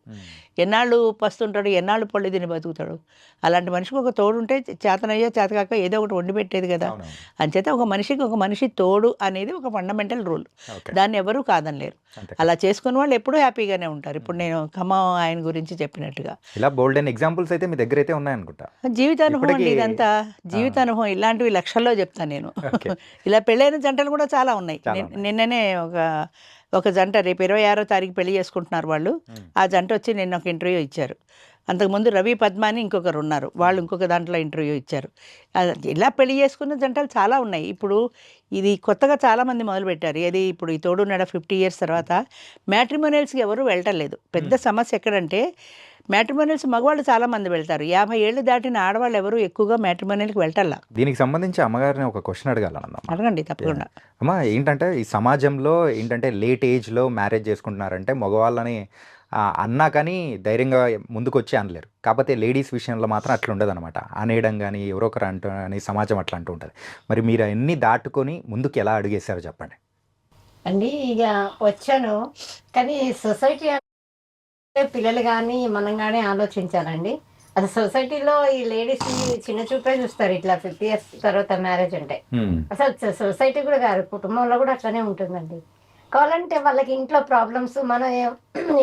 ఎన్నాళ్ళు పస్తుంటాడు, ఎన్నాళ్ళు పళ్ళు తిని బతుకుతాడు. అలాంటి మనిషికి ఒక తోడు ఉంటే చేతనయ్యో చేతకాక ఏదో ఒకటి వండి పెట్టేది కదా. అంచేత ఒక మనిషికి ఒక మనిషి తోడు అనేది ఒక ఫండమెంటల్ రూల్, దాన్ని ఎవరూ కాదనలేరు. అలా చేసుకున్న వాళ్ళు ఎప్పుడూ హ్యాపీగానే ఉంటారు. ఇప్పుడు నేను ఖమ్మం ఆయన గురించి చెప్పినట్టుగా ఇలా బోల్డ్ అండ్ ఎగ్జాంపుల్స్ అయితే మీ దగ్గర అయితే ఉన్నాయనుకుంటా. జీవితానుభవం అండి ఇదంతా, జీవితానుభవం. ఇలాంటివి లక్షల్లో చెప్తాను నేను. ఇలా పెళ్ళైన జంటలు కూడా చాలా ఉన్నాయి. నిన్ననే ఒక జంట రేపు 26వ తారీఖు పెళ్లి చేసుకుంటున్నారు వాళ్ళు. ఆ జంట వచ్చి నిన్న ఒక ఇంటర్వ్యూ ఇచ్చారు. అంతకుముందు రవి పద్మ అని ఇంకొకరు ఉన్నారు, వాళ్ళు ఇంకొక దాంట్లో ఇంటర్వ్యూ ఇచ్చారు. ఇలా పెళ్లి చేసుకున్న జంటలు చాలా ఉన్నాయి. ఇప్పుడు ఇది కొత్తగా చాలామంది మొదలుపెట్టారు. ఏది ఇప్పుడు ఈ తోడున్నాడ 50 years తర్వాత మ్యాట్రిమోనియల్స్కి ఎవరు వెళ్ళటం లేదు. పెద్ద సమస్య ఎక్కడంటే మ్యాట్రిమోనియల్స్ మగవాళ్ళు చాలామంది వెళ్తారు, 50 ఏళ్ళు దాటిన ఆడవాళ్ళు ఎవరు ఎక్కువగా మ్యాట్రిమోనియల్కి వెళ్ళటల్లా. దీనికి సంబంధించి అమ్మగారిని ఒక క్వశ్చన్ అడగాలన్నమ్మా. అడగండి తప్పకుండా. అమ్మ, ఏంటంటే ఈ సమాజంలో ఏంటంటే లేట్ ఏజ్లో మ్యారేజ్ చేసుకుంటున్నారంటే మగవాళ్ళని అన్నా కానీ ధైర్యంగా ముందుకు వచ్చి అనలేరు. కాకపోతే లేడీస్ విషయంలో మాత్రం అట్లా ఉండదు అనమాట. అనేయడం కానీ ఎవరో ఒకరు అంటూ అని సమాజం అట్లా అంటూ ఉంటుంది. మరి మీరు అన్నీ దాటుకొని ముందుకు ఎలా అడుగేశారో చెప్పండి. అండి ఇక వచ్చాను, కానీ సొసైటీ అంటే పిల్లలు కానీ మనం కానీ ఆలోచించాలండి. అసలు సొసైటీలో ఈ లేడీస్ చిన్న చూపే చూస్తారు ఇట్లా 50 years తర్వాత మ్యారేజ్ అంటే. అసలు సొసైటీ కూడా కాదు, కుటుంబంలో కూడా అట్లనే ఉంటుందండి. కావాలంటే వాళ్ళకి ఇంట్లో ప్రాబ్లమ్స్ మన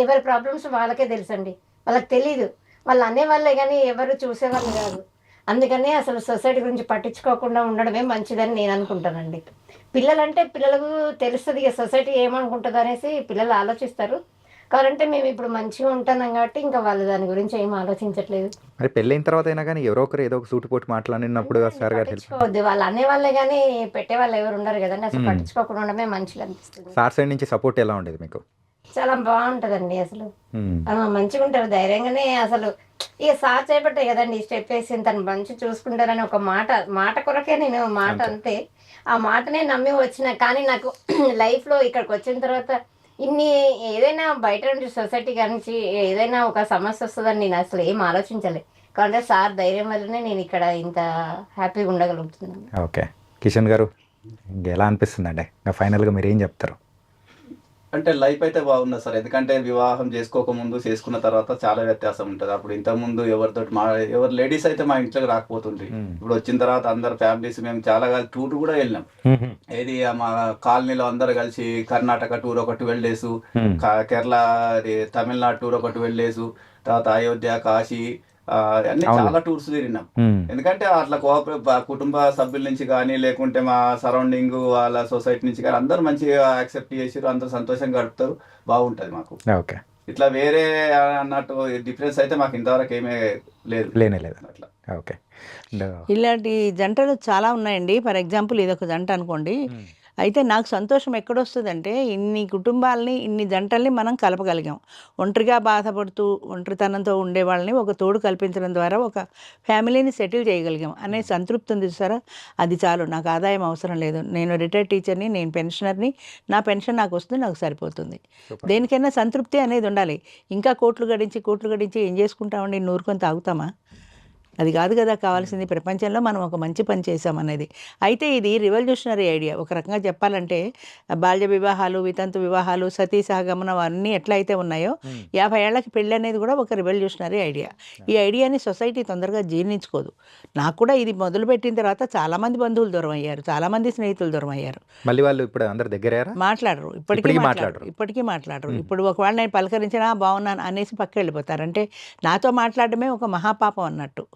ఎవరి ప్రాబ్లమ్స్ వాళ్ళకే తెలుసండి, వాళ్ళకి తెలీదు. వాళ్ళు అనేవాళ్ళే కానీ ఎవరు చూసేవాళ్ళు కాదు. అందుకనే అసలు సొసైటీ గురించి పట్టించుకోకుండా ఉండడమే మంచిదని నేను అనుకుంటానండి. పిల్లలంటే పిల్లలకు తెలుస్తుంది ఇక సొసైటీ ఏమనుకుంటుంది అనేసి పిల్లలు ఆలోచిస్తారు. కావాలంటే మేము ఇప్పుడు మంచిగా ఉంటున్నాం కాబట్టి ఇంకా వాళ్ళు దాని గురించి ఏం ఆలోచించట్లేదు. మరి పెళ్ళైన తర్వాత అయినా కానీ ఎవరో ఒకరు ఏదో ఒక సూటు పోటు మాట్లాడినప్పుడు సార్ గారు పట్టించుకోవద్దు, వాళ్ళు అనేవాళ్ళే కానీ పెట్టేవాళ్ళు ఎవరు ఉండరు కదండి. అసలు పట్టించుకోకుండా ఉండడమే మంచిగా అనిపిస్తుంది. సార్ సైడ్ నుంచి సపోర్ట్ ఎలా ఉండేది మీకు? చాలా బాగుంటదండి. అసలు మంచిగా ఉంటారు, ధైర్యంగానే. అసలు ఇక సార్ చేపట్టే కదండి స్టెప్ వేసి తను మంచి చూసుకుంటారని ఒక మాట కొరకే నేను మాట అంతే, ఆ మాటనే నమ్మి వచ్చిన. కానీ నాకు లైఫ్లో ఇక్కడికి వచ్చిన తర్వాత ఇన్ని ఏదైనా బయట నుంచి సొసైటీ నుంచి ఏదైనా ఒక సమస్య వస్తుందని నేను అసలు ఏం ఆలోచించలే. కాబట్టి సార్ ధైర్యం వల్లనే నేను ఇక్కడ ఇంత హ్యాపీగా ఉండగలుగుతున్నాను. ఓకే కిషన్ గారు, ఎలా అనిపిస్తుందండి ఫైనల్గా మీరు ఏం చెప్తారు? అంటే లైఫ్ అయితే బాగున్నది సార్. ఎందుకంటే వివాహం చేసుకోకముందు చేసుకున్న తర్వాత చాలా వ్యత్యాసం ఉంటుంది. అప్పుడు ఇంతకుముందు ఎవరు లేడీస్ అయితే మా ఇంట్లోకి రాకపోతుంది. ఇప్పుడు వచ్చిన తర్వాత అందరు ఫ్యామిలీస్ మేము చాలా టూర్ కూడా వెళ్ళినాం. ఏది మా కాలనీలో అందరు కలిసి కర్ణాటక టూర్ ఒక 12 days, కేరళ తమిళనాడు టూర్ ఒక 12 days, తర్వాత అయోధ్య, కాశీ అన్ని చాలా టూర్స్ తిరిగినాం. ఎందుకంటే అట్లా కుటుంబ సభ్యుల నుంచి కానీ లేకుంటే మా సరౌండింగ్ వాళ్ళ సొసైటీ నుంచి కానీ అందరూ మంచిగా యాక్సెప్ట్ చేసారు, అందరూ సంతోషంగా గడుపుతారు, బాగుంటది మాకు. ఓకే, ఇట్లా వేరే అన్నట్టు డిఫరెన్స్ అయితే మాకు ఇంతవరకు ఏమీ లేదు అట్లా. ఓకే, ఇలాంటి జంటలు చాలా ఉన్నాయండి. ఫర్ ఎగ్జాంపుల్ ఇదొక జంట అనుకోండి. అయితే నాకు సంతోషం ఎక్కడొస్తుందంటే ఇన్ని కుటుంబాలని ఇన్ని జంటల్ని మనం కలపగలిగాం. ఒంటరిగా బాధపడుతూ ఒంటరితనంతో ఉండే వాళ్ళని ఒక తోడు కల్పించడం ద్వారా ఒక ఫ్యామిలీని సెటిల్ చేయగలిగాం అనే సంతృప్తి ఉంది చూసారా, అది చాలు. నాకు ఆదాయం అవసరం లేదు, నేను రిటైర్డ్ టీచర్ని, నేను పెన్షనర్ని, నా పెన్షన్ నాకు వస్తుంది, నాకు సరిపోతుంది. దేనికైనా సంతృప్తి అనేది ఉండాలి. ఇంకా కోట్లు గడించి ఏం చేసుకుంటామండి, నూరుకొని తాగుతామా? అది కాదు కదా కావాల్సింది. ప్రపంచంలో మనం ఒక మంచి పని చేసామనేది. అయితే ఇది రివల్యూషనరీ ఐడియా. ఒక రకంగా చెప్పాలంటే బాల్య వివాహాలు, వితంతు వివాహాలు, సతీ సహగమనం అన్నీ ఎట్లయితే ఉన్నాయో 50 ఏళ్లకి పెళ్ళి అనేది కూడా ఒక రివల్యూషనరీ ఐడియా. ఈ ఐడియాని సొసైటీ తొందరగా జీర్ణించుకోదు. నాకు కూడా ఇది మొదలుపెట్టిన తర్వాత చాలామంది బంధువులు దూరం అయ్యారు, చాలామంది స్నేహితులు దూరం అయ్యారు. మళ్ళీ వాళ్ళు ఇప్పుడు అందరు దగ్గర మాట్లాడరు, ఇప్పటికీ మాట్లాడరు. ఇప్పుడు ఒకవేళ నేను పలకరించినా బాగున్నాను అనేసి పక్క వెళ్ళిపోతారు. అంటే నాతో మాట్లాడడమే ఒక మహాపాపం అన్నట్టు.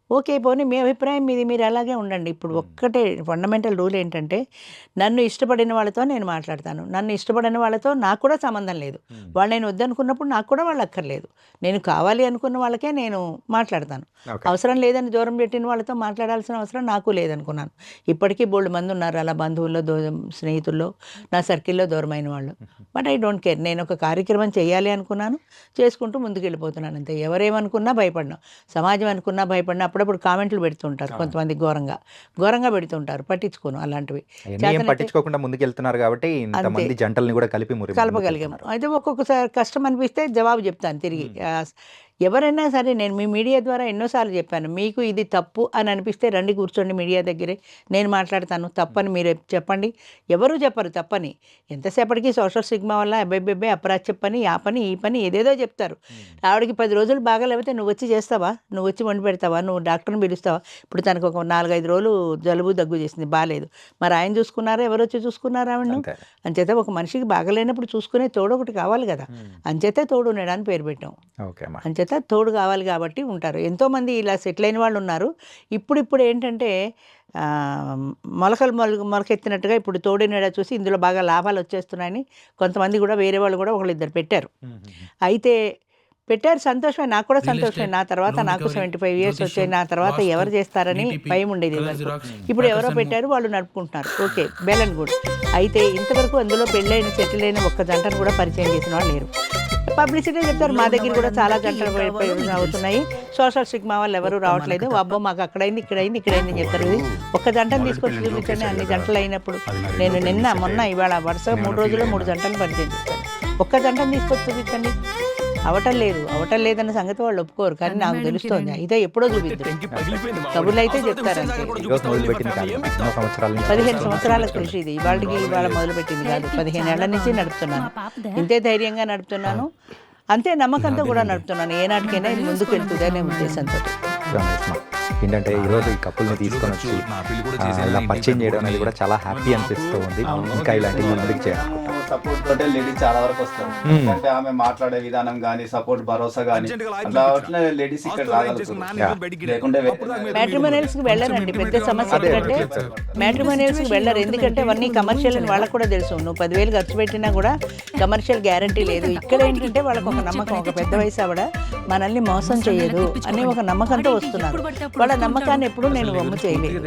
ఓకే, పోనీ మీ అభిప్రాయం మీది, మీరు అలాగే ఉండండి. ఇప్పుడు ఒక్కటే ఫండమెంటల్ రూల్ ఏంటంటే నన్ను ఇష్టపడిన వాళ్ళతో నేను మాట్లాడతాను, నన్ను ఇష్టపడిన వాళ్ళతో నాకు కూడా సంబంధం లేదు. వాళ్ళు నేను వద్దనుకున్నప్పుడు నాకు కూడా వాళ్ళు అక్కర్లేదు. నేను కావాలి అనుకున్న వాళ్ళకే నేను మాట్లాడతాను. అవసరం లేదని దూరం పెట్టిన వాళ్ళతో మాట్లాడాల్సిన అవసరం నాకు లేదనుకున్నాను. ఇప్పటికీ బోల్డ్ మంది ఉన్నారు అలా బంధువుల్లో, స్నేహితుల్లో, నా సర్కిల్లో దూరమైన వాళ్ళు. But I don't care. నేను ఒక కార్యక్రమం చేయాలి అనుకున్నాను, చేసుకుంటూ ముందుకు వెళ్ళిపోతున్నాను అంతే. ఎవరేమనుకున్నా భయపడినా, సమాజం అనుకున్నా భయపడినా. అప్పుడప్పుడు కామెంట్లు పెడుతుంటారు కొంతమంది, ఘోరంగా పెడుతుంటారు, పట్టించుకోను అలాంటివి. పట్టించుకోకుండా ముందుకు వెళ్తున్నారు కాబట్టి ఇంతమంది జంటల్ని కూడా కలపగలిగాము. అయితే ఒక్కొక్కసారి కష్టం అనిపిస్తే జవాబు చెప్తాను తిరిగి. ఎవరైనా సరే, నేను మీ మీడియా ద్వారా ఎన్నోసార్లు చెప్పాను, మీకు ఇది తప్పు అని అనిపిస్తే రండి కూర్చోండి మీడియా దగ్గరే, నేను మాట్లాడతాను. తప్పని మీరు చెప్పండి, ఎవరు చెప్పరు తప్పని. ఎంతసేపటికి సోషల్ సిగ్మా వల్ల అబ్బాయి అప్రాచ్య పని, ఆ పని, ఈ పని ఏదేదో చెప్తారు. ఆవిడకి 10 రోజులు బాగాలేకపోతే నువ్వు వచ్చి చేస్తావా, నువ్వు వచ్చి వండి పెడతావా, నువ్వు డాక్టర్ని పిలుస్తావా? ఇప్పుడు తనకు ఒక 4-5 రోజులు జలుబు దగ్గు చేసింది, బాగాలేదు. మరి ఆయన చూసుకున్నారా, ఎవరు వచ్చి చూసుకున్నారా ఆవిడను? అంచేత ఒక మనిషికి బాగలేనప్పుడు చూసుకునే తోడు ఒకటి కావాలి కదా, అంచేతే తోడు ఉన్నాడని పేరు పెట్టాం. అంచేత తోడు కావాలి కాబట్టి ఉంటారు. ఎంతోమంది ఇలా సెటిల్ అయిన వాళ్ళు ఉన్నారు. ఇప్పుడు ఏంటంటే మొలకెత్తినట్టుగా ఇప్పుడు తోడు నీడ చూసి ఇందులో బాగా లాభాలు వచ్చేస్తున్నాయని కొంతమంది కూడా, వేరే వాళ్ళు కూడా 1-2 పెట్టారు. అయితే పెట్టారు, సంతోషమే, నాకు కూడా సంతోషమే. నా తర్వాత నాకు 75 ఇయర్స్ వచ్చాయి, నా తర్వాత ఎవరు చేస్తారని భయం ఉండేది వరకు. ఇప్పుడు ఎవరో పెట్టారు, వాళ్ళు నడుపుకుంటున్నారు, ఓకే, వెల్ అండ్ గుడ్. అయితే ఇంతవరకు అందులో పెళ్ళైన సెటిల్ అయిన ఒక్క జంటను కూడా పరిచయం చేసిన వాళ్ళు లేరు. పబ్లిసిటీ చెప్తారు, మా దగ్గర కూడా చాలా జంటలు అవుతున్నాయి, సోషల్ స్టిగ్మా వాళ్ళు ఎవరు రావట్లేదు, అబ్బో మాకు అక్కడైంది ఇక్కడైంది ఇక్కడైంది అని చెప్తారు. ఇది ఒక్క జంటను తీసుకొచ్చి చూపించండి, అన్ని జంటలు అయినప్పుడు. నేను నిన్న మొన్న ఇవాళ వరుస 3 రోజుల్లో 3 జంటలు పరిచయం చేస్తాను. ఒక్క జంటను తీసుకొచ్చి చూపించండి, అవటం లేదన్న సంగతి వాళ్ళు ఒప్పుకోరు, కానీ నాకు తెలుస్తోంది. అయితే ఎప్పుడో చూపిద్దాం, కబుర్లు అయితే చెప్తారు అంతే. ఈరోజు మొదలుపెట్టింది కాదు, ఎన్నో సంవత్సరాల నుంచి 15 సంవత్సరాల కృషి ఇది, ఇవాళ మొదలుపెట్టింది కాదు, 15 ఏళ్ల నుంచి నడుపుతున్నాను. ఇంతే ధైర్యంగా నడుపుతున్నాను, అంతే నమ్మకంతో కూడా నడుపుతున్నాను. ఏనాటికైనా ఇది ముందుకు వెళ్తుంది అనే ఉద్దేశంతో. ఏంటంటే ఈరోజు ఈ కప్పుల్ని తీసుకొని వచ్చి ఇలా పరిచయం చేయడం అనేది కూడా చాలా హ్యాపీ అనిపిస్తూ ఉంది. ఇంకా ఇలాంటివి ముందుకు చేయాలి. సపోర్ట్ తోటే లేడీస్ చాలా వరకు వస్తారు, అంటే ఆమె మాట్లాడే విధానం గానీ, సపోర్ట్ భరోసా గానీ, అట్లా లేడీస్ ఇక్కడ రాగలుగుతారు. లేకుంటే మ్యాట్రిమోనియల్స్ కి వెళ్ళరండి, పెద్ద సమస్య ఏంటంటే మ్యాట్రిమోనియల్స్ కి వెళ్ళరు. ఎందుకంటే అవన్నీ కమర్షియల్ అని వాళ్ళకు కూడా తెలుసు. నువ్వు 10,000 ఖర్చు పెట్టినా కూడా కమర్షియల్ గ్యారంటీ లేదు. ఇక్కడ ఏంటంటే వాళ్ళకు ఒక నమ్మకం, ఒక పెద్ద వయసు ఆవిడ మనల్ని మోసం చేయదు అనే ఒక నమ్మకంతో వస్తున్నారు. వాళ్ళ నమ్మకాన్ని ఎప్పుడు నేను వమ్ము చేయలేదు.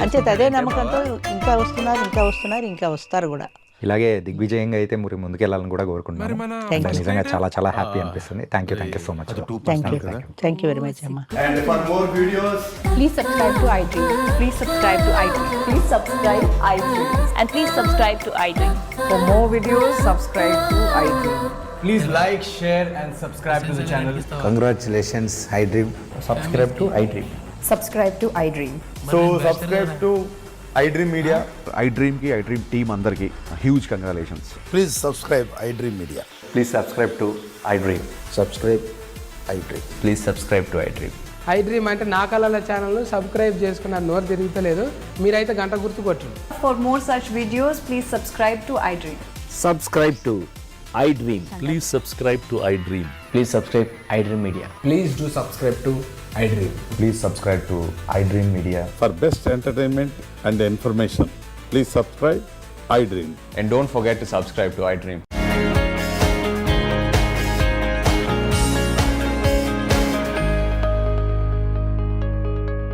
అంచేత అదే నమ్మకంతో ఇంకా వస్తారు కూడా. ఇలాగే దిగ్విజయంగా అయితే మీరు ముందుకెళ్ళాలని కూడా కోరుకుంటున్నాను. నిజంగా చాలా చాలా హ్యాపీ అనిపిస్తుంది. Thank you so much. Thank you very much అమ్మా. And for more videos, Please subscribe to iDream. Please subscribe to iDream. Please subscribe iDream. And please subscribe to iDream. For more videos, subscribe to iDream. Please like, share and subscribe to the channel. Congratulations, iDream. Subscribe to iDream. Subscribe to iDream. So subscribe to iDream Media. iDream ki iDream team andarki huge congratulations. Please subscribe iDream Media. Please subscribe to iDream. Subscribe iDream. Please subscribe to iDream. iDream అంటే నా కళల ఛానల్ను సబ్స్క్రైబ్ చేసుకున్న నోరు తిరుగుతలేదు, మీరైతే గంట గుర్తు కొట్టండి. For more such videos, please subscribe to iDream. Subscribe to iDream. Please subscribe to iDream. Please subscribe iDream Media. Please do subscribe to iDream. Please subscribe to iDream Media. For best entertainment and information, please subscribe iDream. And don't forget to subscribe to iDream.